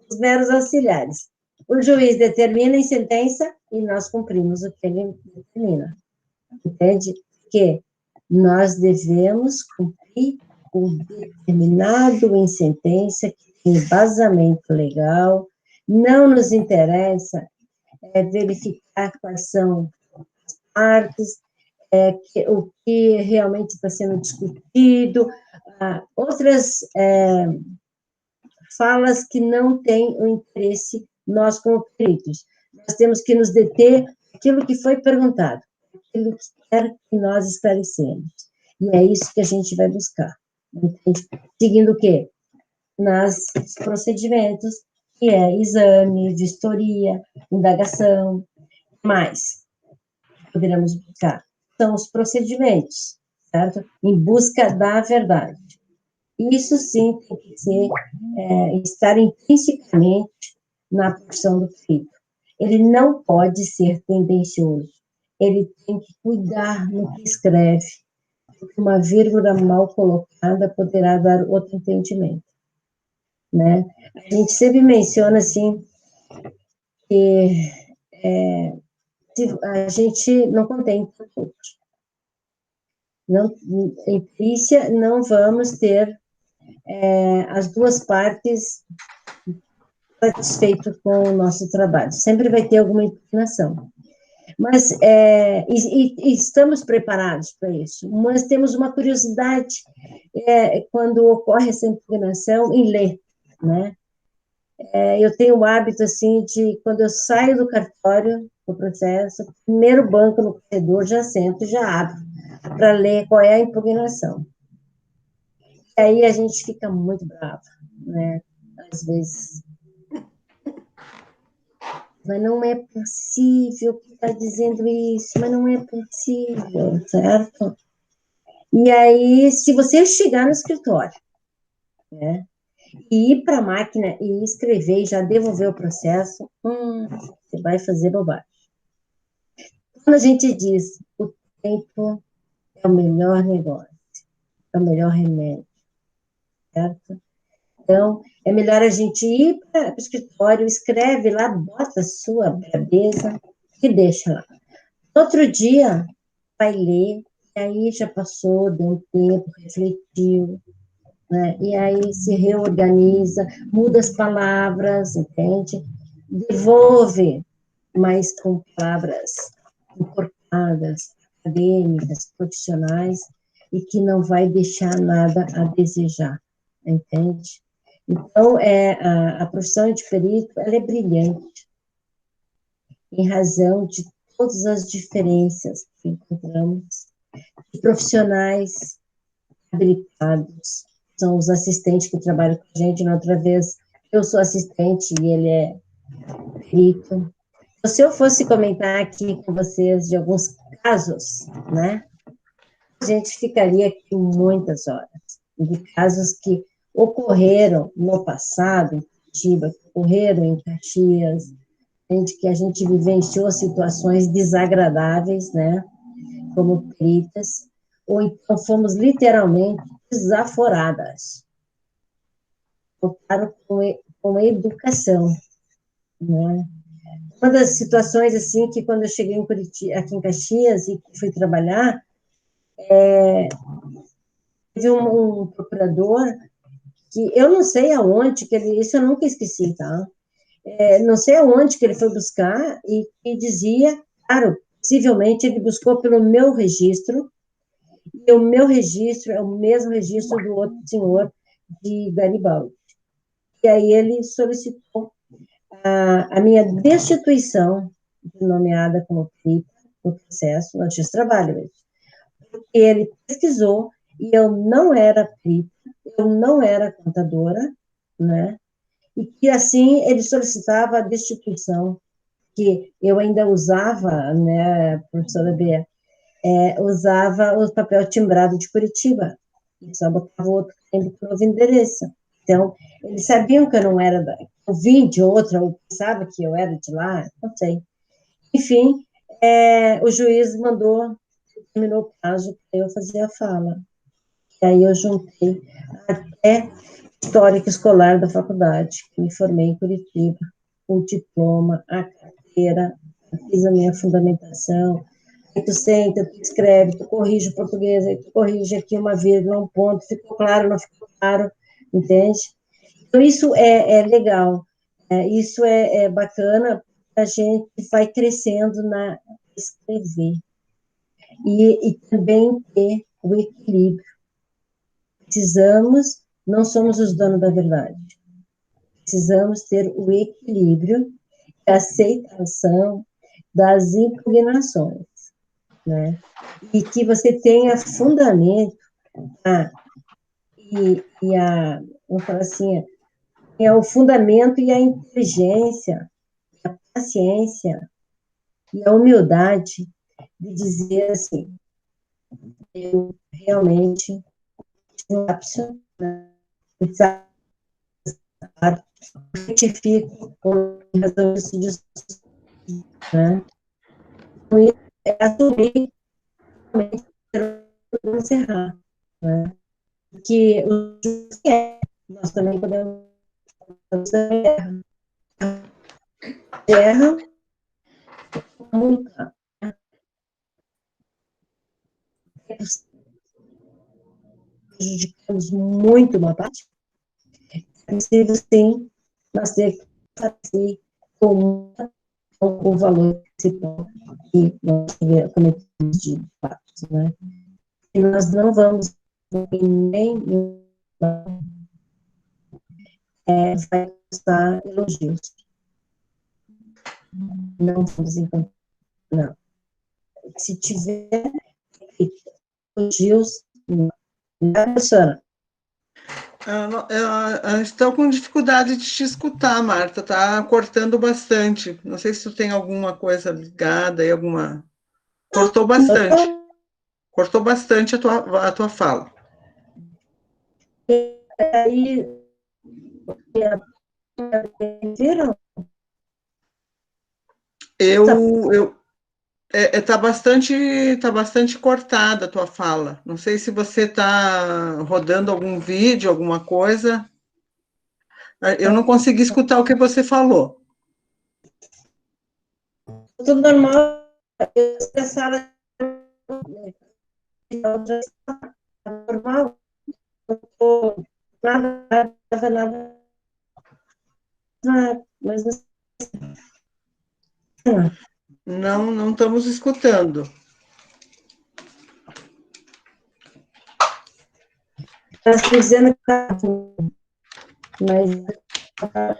os meros auxiliares. O juiz determina em sentença e nós cumprimos o que ele determina, entende? Que nós devemos cumprir o determinado em sentença, que tem embasamento legal, não nos interessa verificar quais são as partes, o que realmente está sendo discutido, outras falas que não têm o interesse, nós como peritos. Nós temos que nos deter aquilo que foi perguntado, aquilo que quer que nós esclarecemos. E é isso que a gente vai buscar. Entende? Seguindo o quê? Nos procedimentos, que é exame, vistoria, indagação, mais poderemos buscar. São os procedimentos, certo? Em busca da verdade. Isso sim tem que ser, estar intrinsecamente na profissão do perito. Ele não pode ser tendencioso, ele tem que cuidar no que escreve, porque uma vírgula mal colocada poderá dar outro entendimento, né? A gente sempre menciona, assim, que a gente não contempla todos. Não, em perícia, não vamos ter as duas partes satisfeitas com o nosso trabalho. Sempre vai ter alguma impugnação. Mas estamos preparados para isso. Mas temos uma curiosidade quando ocorre essa impugnação em ler, né? Eu tenho o hábito, assim, de, quando eu saio do cartório, do processo, primeiro banco no corredor, já sento, já abro, para ler qual é a impugnação. E aí a gente fica muito bravo, né? às vezes. Mas não é possível que está dizendo isso, mas não é possível, certo? E aí, se você chegar no escritório, né, e ir para a máquina e escrever e já devolver o processo, você vai fazer bobagem. Quando a gente diz o tempo é o melhor negócio, é o melhor remédio, certo? Então, é melhor a gente ir para o escritório, escreve lá, bota a sua brabeza e deixa lá. Outro dia, vai ler, e aí já passou, deu um tempo, refletiu, né? E aí se reorganiza, muda as palavras, entende? Devolve, mas com palavras encorpadas, acadêmicas, profissionais, e que não vai deixar nada a desejar, entende? Então, a profissão de perito, ela é brilhante, em razão de todas as diferenças que encontramos, de profissionais habilitados, são os assistentes que trabalham com a gente. Na outra vez, eu sou assistente e ele é perito. Se eu fosse comentar aqui com vocês de alguns casos, né, a gente ficaria aqui muitas horas, de casos que ocorreram no passado, em Curitiba, que ocorreram em Caxias, que a gente vivenciou situações desagradáveis, né, como peritas, ou então fomos literalmente desaforadas. Voltaram com educação, né? Uma das situações, assim, que quando eu cheguei em Curitiba, aqui em Caxias, e fui trabalhar, teve um procurador que eu não sei aonde, que ele, isso eu nunca esqueci, tá? Não sei aonde que ele foi buscar e que dizia, claro, possivelmente ele buscou pelo meu registro, e o meu registro é o mesmo registro do outro senhor de Garibaldi. E aí ele solicitou a minha destituição, nomeada como perita no processo, no justiça do trabalho. Ele pesquisou e eu não era perita, eu não era contadora, né? E que assim ele solicitava a destituição, que eu ainda usava, né, professora Bia, usava o papel timbrado de Curitiba, e só botava outro com novo endereço. Então, eles sabiam que eu não era eu vim de outra, ou pensava que eu era de lá, não sei. Enfim, o juiz terminou o prazo para eu fazer a fala. E aí eu juntei até histórico escolar da faculdade, que me formei em Curitiba, o diploma, a carteira, fiz a minha fundamentação. Aí tu senta, tu escreve, tu corrige o português, aí tu corrige aqui uma vírgula, um ponto, ficou claro, não ficou claro, entende? Então, isso é legal, isso é bacana, a gente vai crescendo na escrever, e também ter o equilíbrio. Não somos os donos da verdade, precisamos ter o equilíbrio e a aceitação das impugnações, né? E que você tenha fundamento, vamos falar assim, o fundamento e a inteligência, a paciência e a humildade de dizer assim, eu realmente tive um lapso, né? Retifico com razão disso, né? Assumir realmente podemos errar, né? Que o juiz nós também podemos errar. Erra, comunicar. Prejudicamos muito uma parte. É possível, sim, nós temos que fazer com o valor principal que nós cometemos de fatos, né? E nós não vamos nem vai custar elogios. Não vamos encontrar, não. Se tiver elogios, não. Professora? Estou com dificuldade de te escutar, Marta. Está cortando bastante. Não sei se tu tem alguma coisa ligada aí, alguma. Cortou bastante. Cortou bastante a tua fala. Aí, viram? Tá bastante cortada a tua fala. Não sei se você está rodando algum vídeo, alguma coisa. Eu não consegui escutar o que você falou. Tudo normal. A sala normal. Nada. Mas Não estamos escutando. está dizendo que está, mas está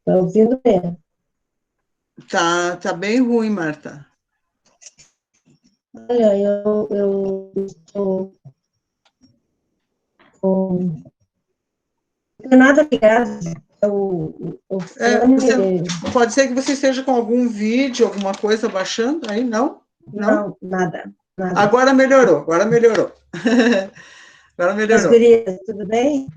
ouvindo bem. Tá bem ruim, Marta. Olha, eu estou com... Não tem nada ligado. Pode ser que você esteja com algum vídeo, alguma coisa baixando aí, não? Não, nada. Agora melhorou. Agora melhorou. As gurias, tudo bem?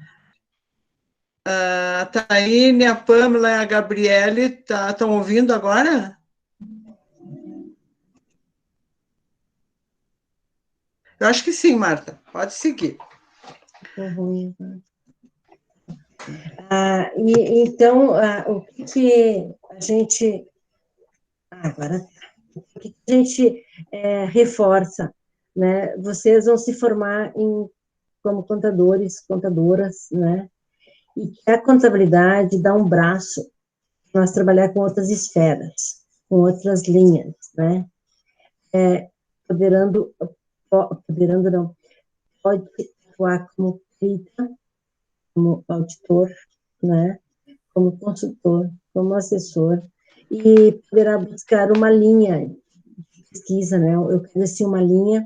A Taine, a Pâmela e a Gabriele estão ouvindo agora? Eu acho que sim, Marta. Pode seguir. Então, o que a gente... Agora, o que a gente reforça, né? Vocês vão se formar como contadores, contadoras, né? E que a contabilidade dá um braço para nós trabalhar com outras esferas, com outras linhas, né? Poderando não, pode atuar como perita, como auditor, né? Como consultor, como assessor, e poderá buscar uma linha de pesquisa, né? Eu quero assim, uma linha,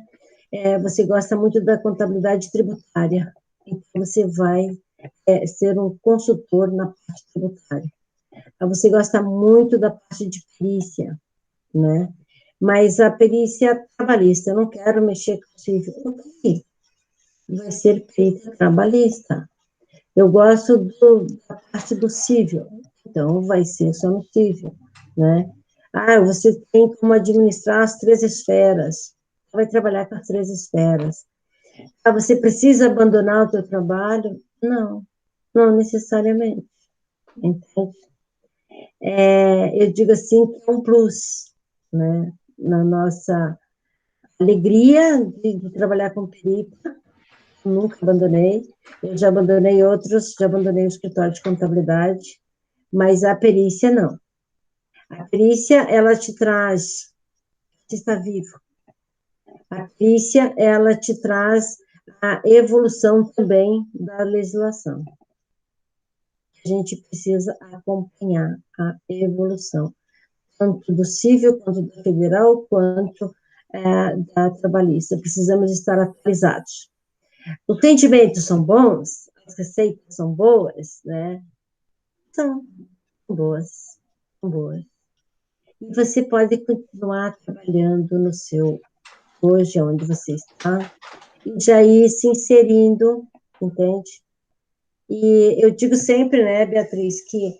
você gosta muito da contabilidade tributária, então você vai ser um consultor na parte tributária. Você gosta muito da parte de perícia, né? Mas a perícia trabalhista, eu não quero mexer com o civil. Ok, vai ser perita trabalhista. Eu gosto da parte do civil, então vai ser só no civil, né? Você tem como administrar as 3 esferas, vai trabalhar com as 3 esferas. Você precisa abandonar o teu trabalho? Não necessariamente. Então, eu digo assim que é um plus, né? Na nossa alegria de trabalhar com perita, nunca abandonei. Eu já abandonei outros, já abandonei o escritório de contabilidade, mas a perícia não. A perícia, ela te traz, você está vivo. A perícia, ela te traz a evolução também da legislação. A gente precisa acompanhar a evolução, tanto do civil, quanto da federal, quanto da trabalhista. Precisamos estar atualizados. Os rendimentos são bons, as receitas são boas, né? São boas. E você pode continuar trabalhando no seu, hoje, onde você está, e já ir se inserindo, entende? E eu digo sempre, né, Beatriz, que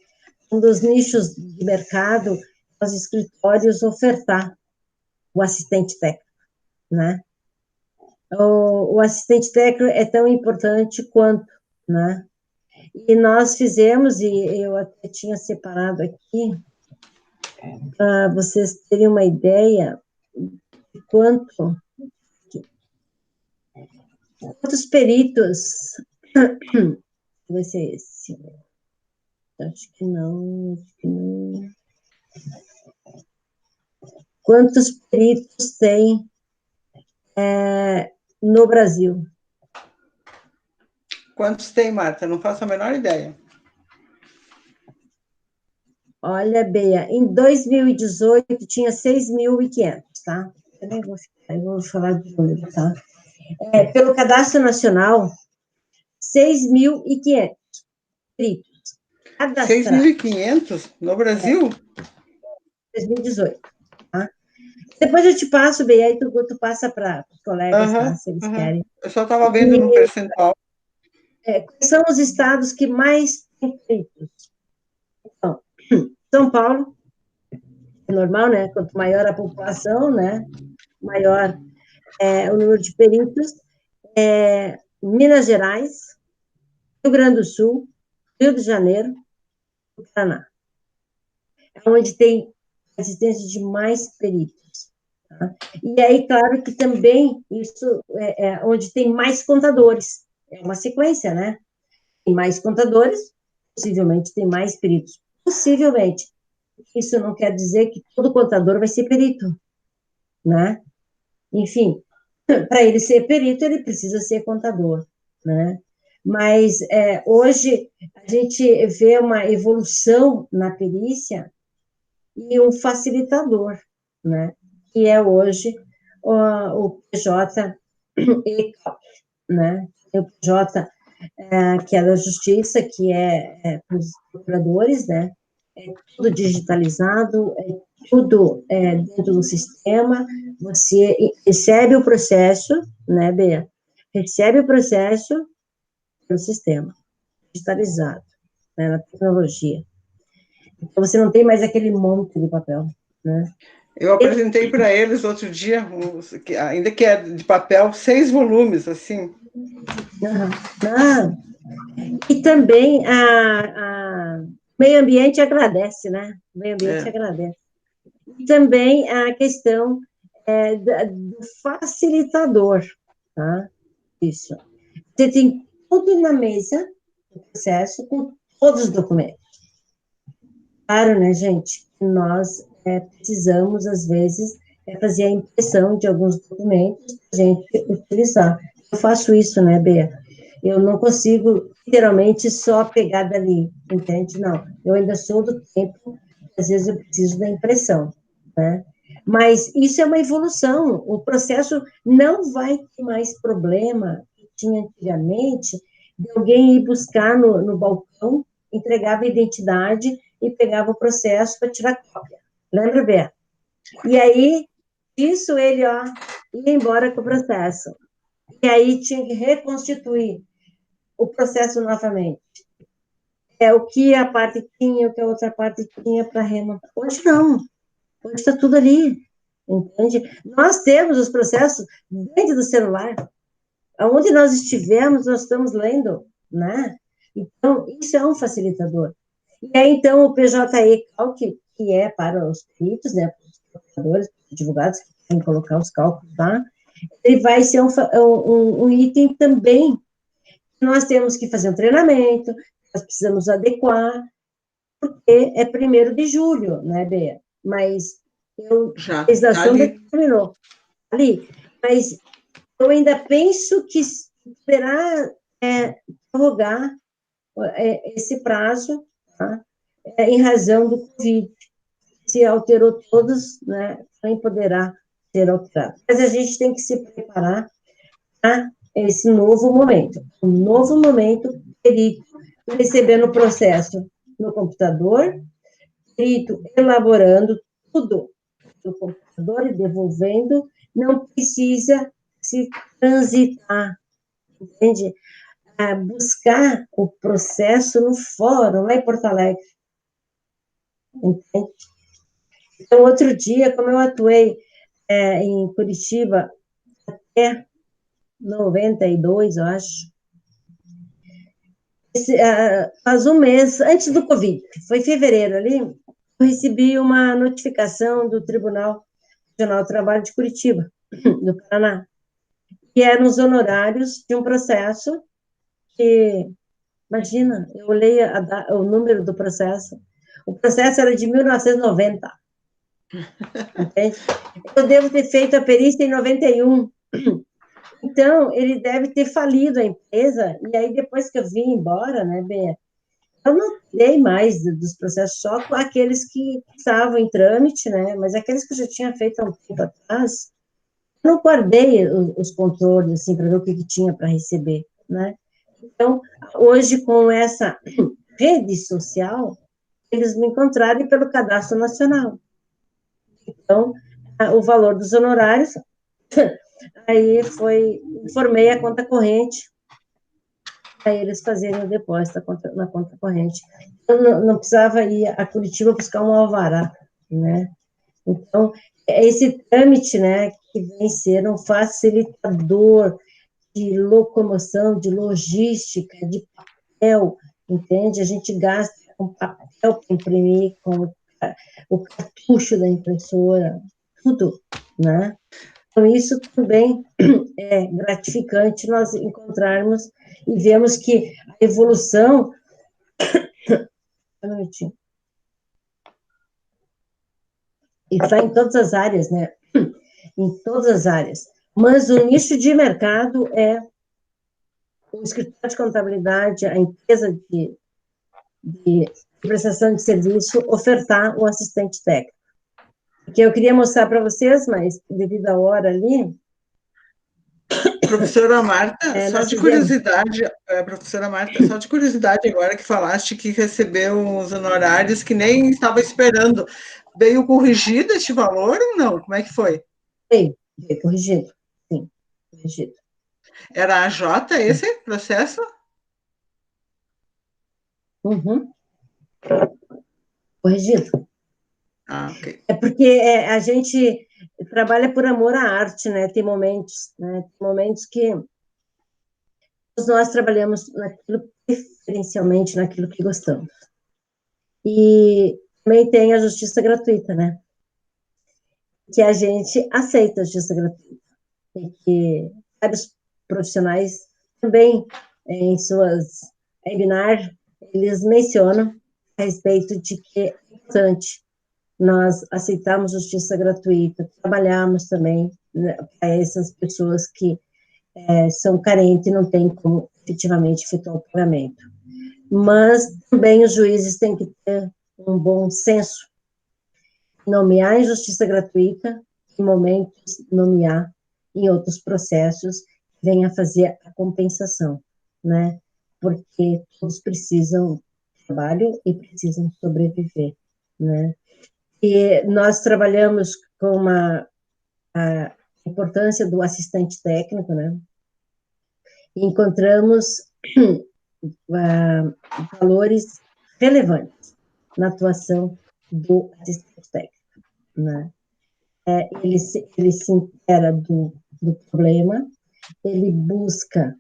um dos nichos de mercado é os escritórios ofertar o assistente técnico, né? O assistente técnico é tão importante quanto, né? E nós fizemos, e eu até tinha separado aqui, para vocês terem uma ideia de quantos peritos, vai ser esse, acho que não, quantos peritos tem no Brasil? Quantos tem, Marta? Não faço a menor ideia. Olha, Bea, em 2018 tinha 6.500, tá? eu nem vou ficar, eu vou falar de número, tá? Pelo Cadastro Nacional, 6.500 peritos cadastrados. 6.500 no Brasil? 2018, tá? Depois eu te passo, bem, aí tu passa para os colegas, tá? Se eles querem. Eu só estava vendo no percentual. Quais são os estados que mais têm peritos? Então, São Paulo, é normal, né? Quanto maior a população, né? Maior o número de peritos. Minas Gerais, Rio Grande do Sul, Rio de Janeiro, e Paraná. É onde tem a existência de mais peritos. Tá? E aí, claro que também isso é onde tem mais contadores. É uma sequência, né? Tem mais contadores, possivelmente tem mais peritos. Possivelmente. Isso não quer dizer que todo contador vai ser perito, né? Enfim, para ele ser perito, ele precisa ser contador, né? Mas hoje a gente vê uma evolução na perícia e um facilitador, né? Que é hoje o PJ ECAP, né? O PJ que é da Justiça, que para os procuradores, né? É tudo digitalizado, tudo dentro do sistema, você recebe o processo, né, Bea? Recebe o processo pelo sistema, digitalizado, né, na tecnologia. Então, você não tem mais aquele monte de papel, né? Eu apresentei para eles outro dia, ainda que é de papel, 6 volumes, assim. E também o meio ambiente agradece, né? O meio ambiente agradece. E também a questão do facilitador, tá? Isso. Você tem tudo na mesa, o processo, com todos os documentos. Claro, né, gente? Nós precisamos, às vezes, fazer a impressão de alguns documentos para a gente utilizar. Eu faço isso, né, Bea? Eu não consigo, literalmente, só pegar dali, entende? Não, eu ainda sou do tempo, às vezes eu preciso da impressão, né? Mas isso é uma evolução, o processo não vai ter mais problema que tinha antigamente de alguém ir buscar no balcão, entregava a identidade e pegava o processo para tirar cópia. Lembra, Bea? E aí, isso ele, ia embora com o processo. E aí tinha que reconstituir o processo novamente. O que a parte tinha, o que a outra parte tinha para remontar. Hoje não. Hoje está tudo ali. Entende? Nós temos os processos dentro do celular. Aonde nós estivermos, nós estamos lendo, né? Então, isso é um facilitador. E aí, então, o PJE-Cal, que é para os peritos, né, para os procuradores, para os advogados, que querem colocar os cálculos lá, ele vai ser um item também. Nós temos que fazer um treinamento, nós precisamos adequar, porque é 1º de julho, né, Bea? Mas a legislação determinou ali. Mas eu ainda penso que será prorrogar esse prazo, tá? Em razão do Covid. Se alterou todos, né, também poderá ser alterado. Mas a gente tem que se preparar para esse novo momento. Um novo momento, perito recebendo o processo no computador, perito elaborando tudo no computador e devolvendo, não precisa se transitar, entende? Buscar o processo no fórum, lá em Porto Alegre. Entende? Então, outro dia, como eu atuei em Curitiba até 92, eu acho, faz um mês, antes do Covid, foi em fevereiro ali, eu recebi uma notificação do Tribunal Regional do Trabalho de Curitiba, do Paraná, que eram os honorários de um processo que, imagina, eu olhei o número do processo, o processo era de 1990, entende? Eu devo ter feito a perícia em 91, então ele deve ter falido a empresa, e aí depois que eu vim embora, né, Bea, eu não dei mais dos processos, só com aqueles que estavam em trâmite, né, mas aqueles que eu já tinha feito há um tempo atrás, não guardei os controles, assim, para ver o que tinha para receber, né? Então, hoje, com essa rede social, eles me encontraram pelo Cadastro Nacional. Então, o valor dos honorários, aí informei a conta corrente, para eles fazerem o depósito na conta corrente. Eu não precisava ir a Curitiba buscar um alvará, né? Então, é esse trâmite, né, que vem ser um facilitador de locomoção, de logística, de papel, entende? A gente gasta com papel para imprimir, com o cartucho da impressora, tudo, né? Então, isso também é gratificante nós encontrarmos e vemos que a evolução... Um minutinho. E está em todas as áreas, né? Em todas as áreas. Mas o nicho de mercado é o escritório de contabilidade, a empresa de prestação de serviço, ofertar um assistente técnico. Que eu queria mostrar para vocês, mas devido à hora ali... Professora Marta, só de curiosidade, professora Marta, só de curiosidade agora que falaste que recebeu os honorários que nem estava esperando, veio corrigido este valor ou não? Como é que foi? Veio corrigido, sim, corrigido. Era a J esse processo? Uhum. Corrigido. Ah, ok. É porque a gente trabalha por amor à arte, né? Tem momentos, né? Tem momentos que nós trabalhamos naquilo, preferencialmente naquilo que gostamos. E também tem a justiça gratuita, né? Que a gente aceita a justiça gratuita. E que vários profissionais também, em suas webinars, eles mencionam a respeito de que é importante nós aceitamos justiça gratuita, trabalhamos também, né, para essas pessoas que são carentes e não têm como efetivamente efetuar o pagamento. Mas também os juízes têm que ter um bom senso, nomear em justiça gratuita, em momentos nomear em outros processos, venha fazer a compensação, né? Porque todos precisam de trabalho e precisam sobreviver, né? E nós trabalhamos com a importância do assistente técnico, né? E encontramos valores relevantes na atuação do assistente técnico, né? Ele se intera do problema, ele busca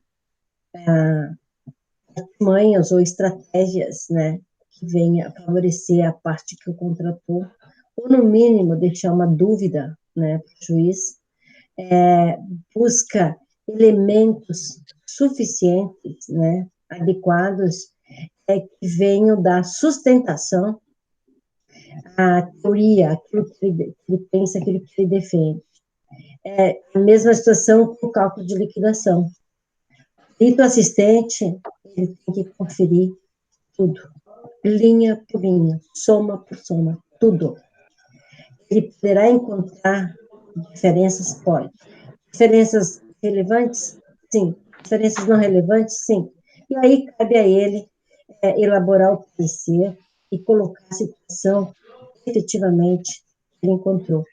manhas ou estratégias, né, que venha favorecer a parte que o contratou, ou no mínimo deixar uma dúvida, né, para o juiz, busca elementos suficientes, né, adequados, que venham dar sustentação à teoria, aquilo que ele pensa, aquilo que ele defende. A mesma situação com o cálculo de liquidação. O assistente, ele tem que conferir tudo, linha por linha, soma por soma, tudo. Ele poderá encontrar diferenças? Pode. Diferenças relevantes? Sim. Diferenças não relevantes? Sim. E aí cabe a ele elaborar o parecer e colocar a situação efetivamente que ele encontrou.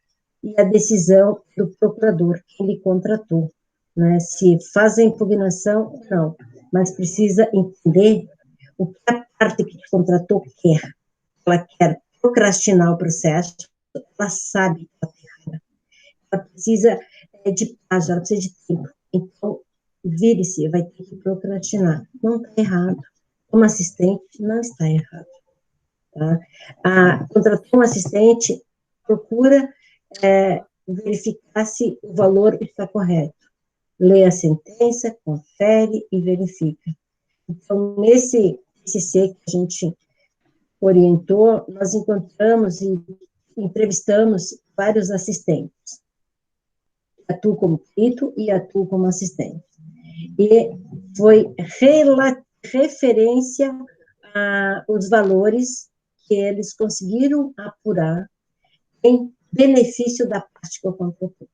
E a decisão do procurador que ele contratou, né? Se faz a impugnação ou não, mas precisa entender o que a parte que contratou quer. Ela quer procrastinar o processo, ela sabe que ela está errada. Ela precisa de prazo, ela precisa de tempo. Então, vire-se, vai ter que procrastinar. Não está errado. Como assistente, não está errado. Tá? Contratou um assistente, procura verificar se o valor está correto. Lê a sentença, confere e verifica. Então, nesse C que a gente orientou, nós encontramos e entrevistamos vários assistentes. Atuo como perito e atuo como assistente. E foi referência aos valores que eles conseguiram apurar em benefício da parte que eu contratei.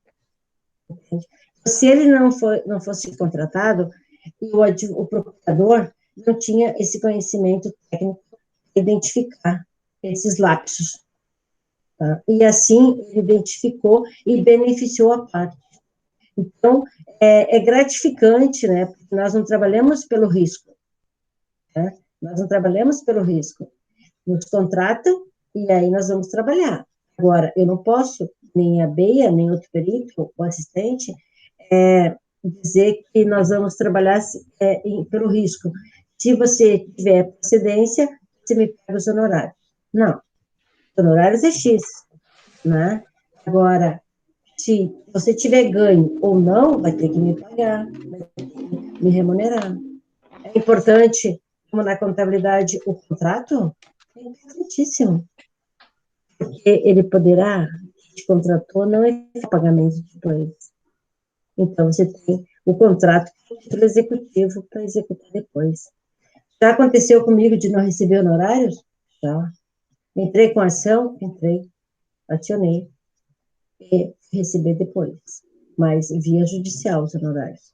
Entende? Se ele não fosse contratado, o procurador não tinha esse conhecimento técnico para identificar esses lapsos. Tá? E assim, ele identificou e beneficiou a parte. Então, é gratificante, né? Porque nós não trabalhamos pelo risco. Né? Nós não trabalhamos pelo risco. Nos contratam e aí nós vamos trabalhar. Agora, eu não posso, nem a Beia, nem outro perito, o assistente, dizer que nós vamos trabalhar pelo risco. Se você tiver procedência, você me paga os honorários. Não. Os honorários é X, né? Agora, se você tiver ganho ou não, vai ter que me pagar, vai ter que me remunerar. É importante, como na contabilidade, o contrato? É importantíssimo. Porque ele poderá, te contratou, não é pagamento depois. Então, você tem o contrato pelo executivo para executar depois. Já aconteceu comigo de não receber honorários? Já. Entrei com ação? Entrei. Acionei. E receber depois. Mas via judicial os honorários.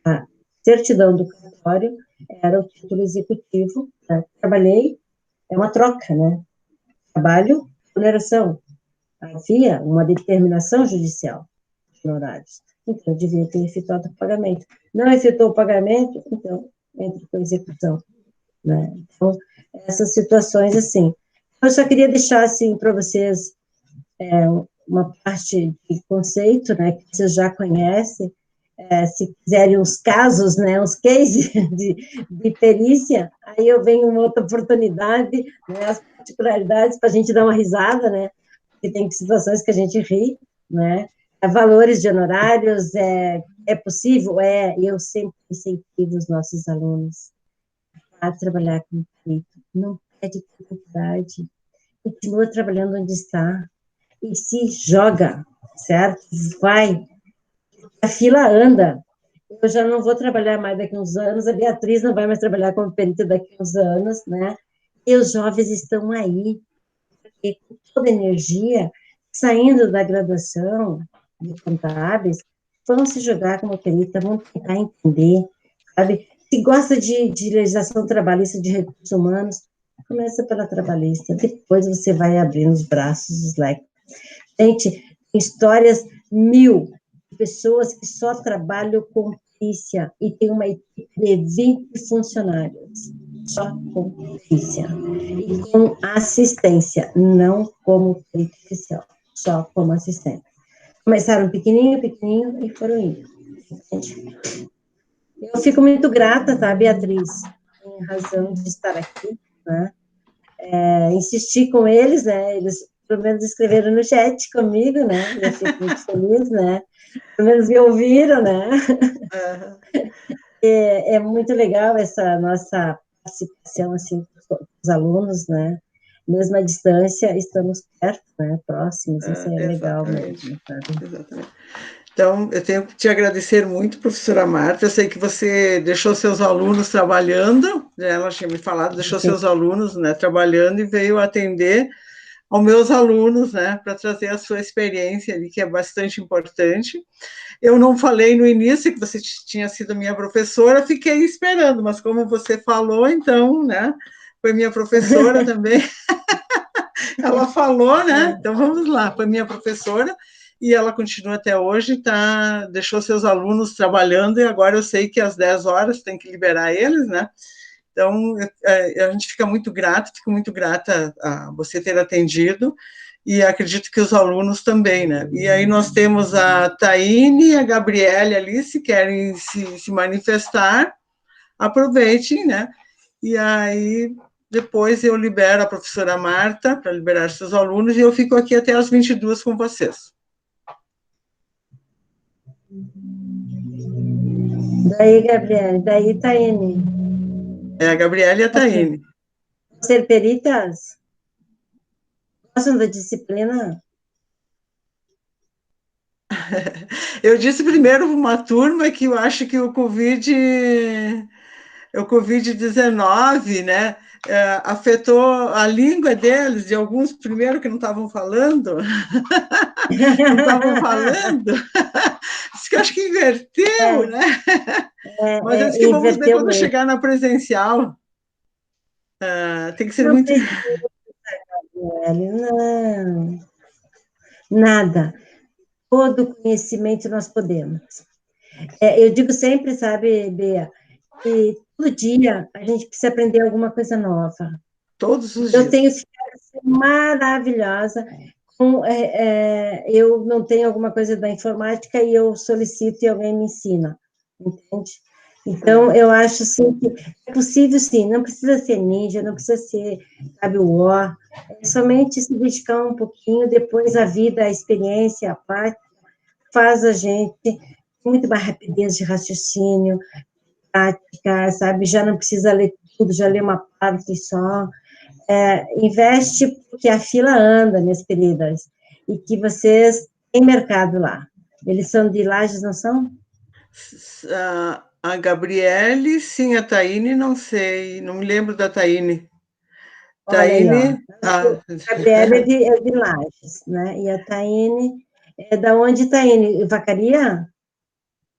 A certidão do cartório era o título executivo. Né? Trabalhei, é uma troca, né? Trabalho, remuneração. Havia uma determinação judicial de honorários. Então, eu devia ter efetuado o pagamento. Não efetuou o pagamento, então, entra com a execução. Né? Então, essas situações, assim. Eu só queria deixar, assim, para vocês uma parte de conceito, né, que vocês já conhecem, se quiserem uns casos, né, uns cases de perícia, aí eu venho uma outra oportunidade, né, as particularidades para a gente dar uma risada, né, porque tem situações que a gente ri, né, valores de honorários, é possível? E eu sempre incentivo os nossos alunos a trabalhar com perito, não perde dificuldade, continua trabalhando onde está, e se joga, certo? Vai, a fila anda. Eu já não vou trabalhar mais daqui a uns anos, a Beatriz não vai mais trabalhar como perita daqui a uns anos, né? E os jovens estão aí, com toda a energia, saindo da graduação de contábeis, vão se jogar como perita, vão tentar entender, sabe? Se gosta de legislação trabalhista, de recursos humanos, começa pela trabalhista, depois você vai abrindo os braços, os leques. Gente, tem histórias mil de pessoas que só trabalham com perícia e tem uma equipe de 20 funcionários, só com perícia. E com assistência, não como perito oficial, só como assistente. Começaram pequenininho e foram indo. Eu fico muito grata, tá, Beatriz? Tem razão de estar aqui, né? Insisti com eles, né? Eles pelo menos escreveram no chat comigo, né? Eu fico muito feliz, né? Pelo menos me ouviram, né? É muito legal essa nossa participação, assim, com os alunos, né? Mesmo à distância, estamos perto, né? Próximos, isso é legal mesmo, sabe? Exatamente. Então, eu tenho que te agradecer muito, professora Marta. Eu sei que você deixou seus alunos trabalhando, né? Ela tinha me falado, deixou seus alunos, né, trabalhando e veio atender aos meus alunos, né, para trazer a sua experiência ali, que é bastante importante. Eu não falei no início que você tinha sido minha professora, fiquei esperando, mas como você falou, então, né, foi minha professora também. Ela falou, né? Então vamos lá, foi minha professora e ela continua até hoje, deixou seus alunos trabalhando e agora eu sei que às 10 horas tem que liberar eles, né? Então, a gente fica muito grato, fico muito grata a você ter atendido e acredito que os alunos também, né? E aí nós temos a Taine e a Gabriele ali, se querem se manifestar, aproveitem, né? E aí depois eu libero a professora Marta para liberar seus alunos e eu fico aqui até as 22 com vocês. Daí, Gabriele, daí, Taine. É a Gabriele e a Taine. Ser peritas? Gostam da disciplina? Eu disse primeiro uma turma que eu acho que o Covid-19, né, afetou a língua deles, de alguns primeiro que não estavam falando, Diz que acho que inverteu, né? Mas acho que vamos ver inverteu quando mesmo. chegar na presencial. Tem que ser Não muito. precisa, Gabriele, não, nada. Todo conhecimento nós podemos. Eu digo sempre, sabe, Bea, que todo dia a gente precisa aprender alguma coisa nova. Todos os Eu dias. tenho experiência maravilhosa. Eu não tenho alguma coisa da informática e eu solicito e alguém me ensina, entende? Então, eu acho, assim, que é possível, sim, não precisa ser ninja, não precisa ser, sabe, o ó, é somente se dedicar um pouquinho, depois a vida, a experiência, a prática, faz a gente com muito mais rapidez de raciocínio, prática, sabe, já não precisa ler tudo, já lê uma parte só, investe porque a fila anda, minhas queridas, e que vocês têm mercado lá. Eles são de Lages, não são? A Gabriele, sim, a Taine, não sei, não me lembro da Taine. Olha aí, ó. Taine, A Gabriela é de Lages, né? E a Taine, é da onde, Taine? Vacaria?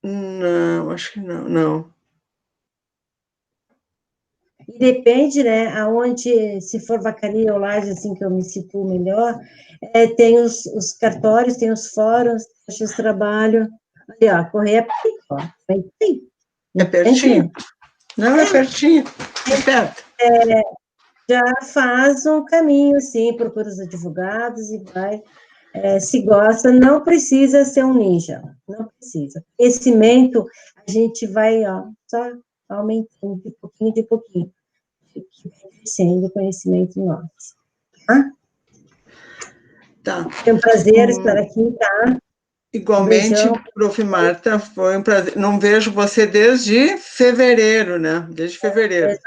não, acho que não, não. E depende, né, aonde, se for Vacaria ou Lages, assim, que eu me situo melhor, tem os cartórios, tem os fóruns, tem os trabalhos. Ali, ó, Correia Pinto, ó. É pertinho? Entende? Não, é pertinho, é perto. Já faz um caminho, sim, procura os advogados e vai. Se gosta, não precisa ser um ninja, não precisa. Conhecimento, a gente vai, ó, só aumentando de pouquinho, crescendo o conhecimento nosso, tá? Tá. É um prazer estar aqui, tá? Um Igualmente, beijão. prof. Marta, foi um prazer. Não vejo você desde fevereiro, né? Desde fevereiro.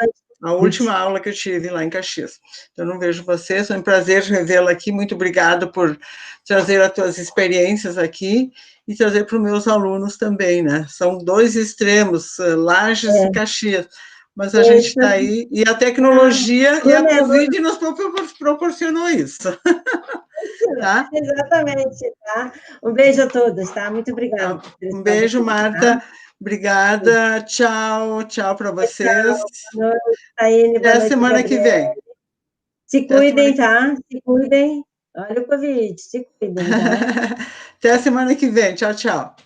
A última aula que eu tive lá em Caxias. Então, não vejo você, foi um prazer revê-la aqui. Muito obrigada por trazer as tuas experiências aqui e trazer para os meus alunos também, né? São dois extremos, Lages e Caxias. Mas a gente está aí, e a tecnologia e a Covid nos proporcionou isso. Tá? Exatamente, tá? Um beijo a todos, tá? Muito obrigada. Um beijo, Marta. Tá? Obrigada. Tchau, tchau para vocês. Boa noite, Taine. Até Boa a noite, semana que Gabriel. vem. Se cuidem, tá? Se cuidem. Olha o Covid, se cuidem, tá? Até a semana que vem. Tchau, tchau.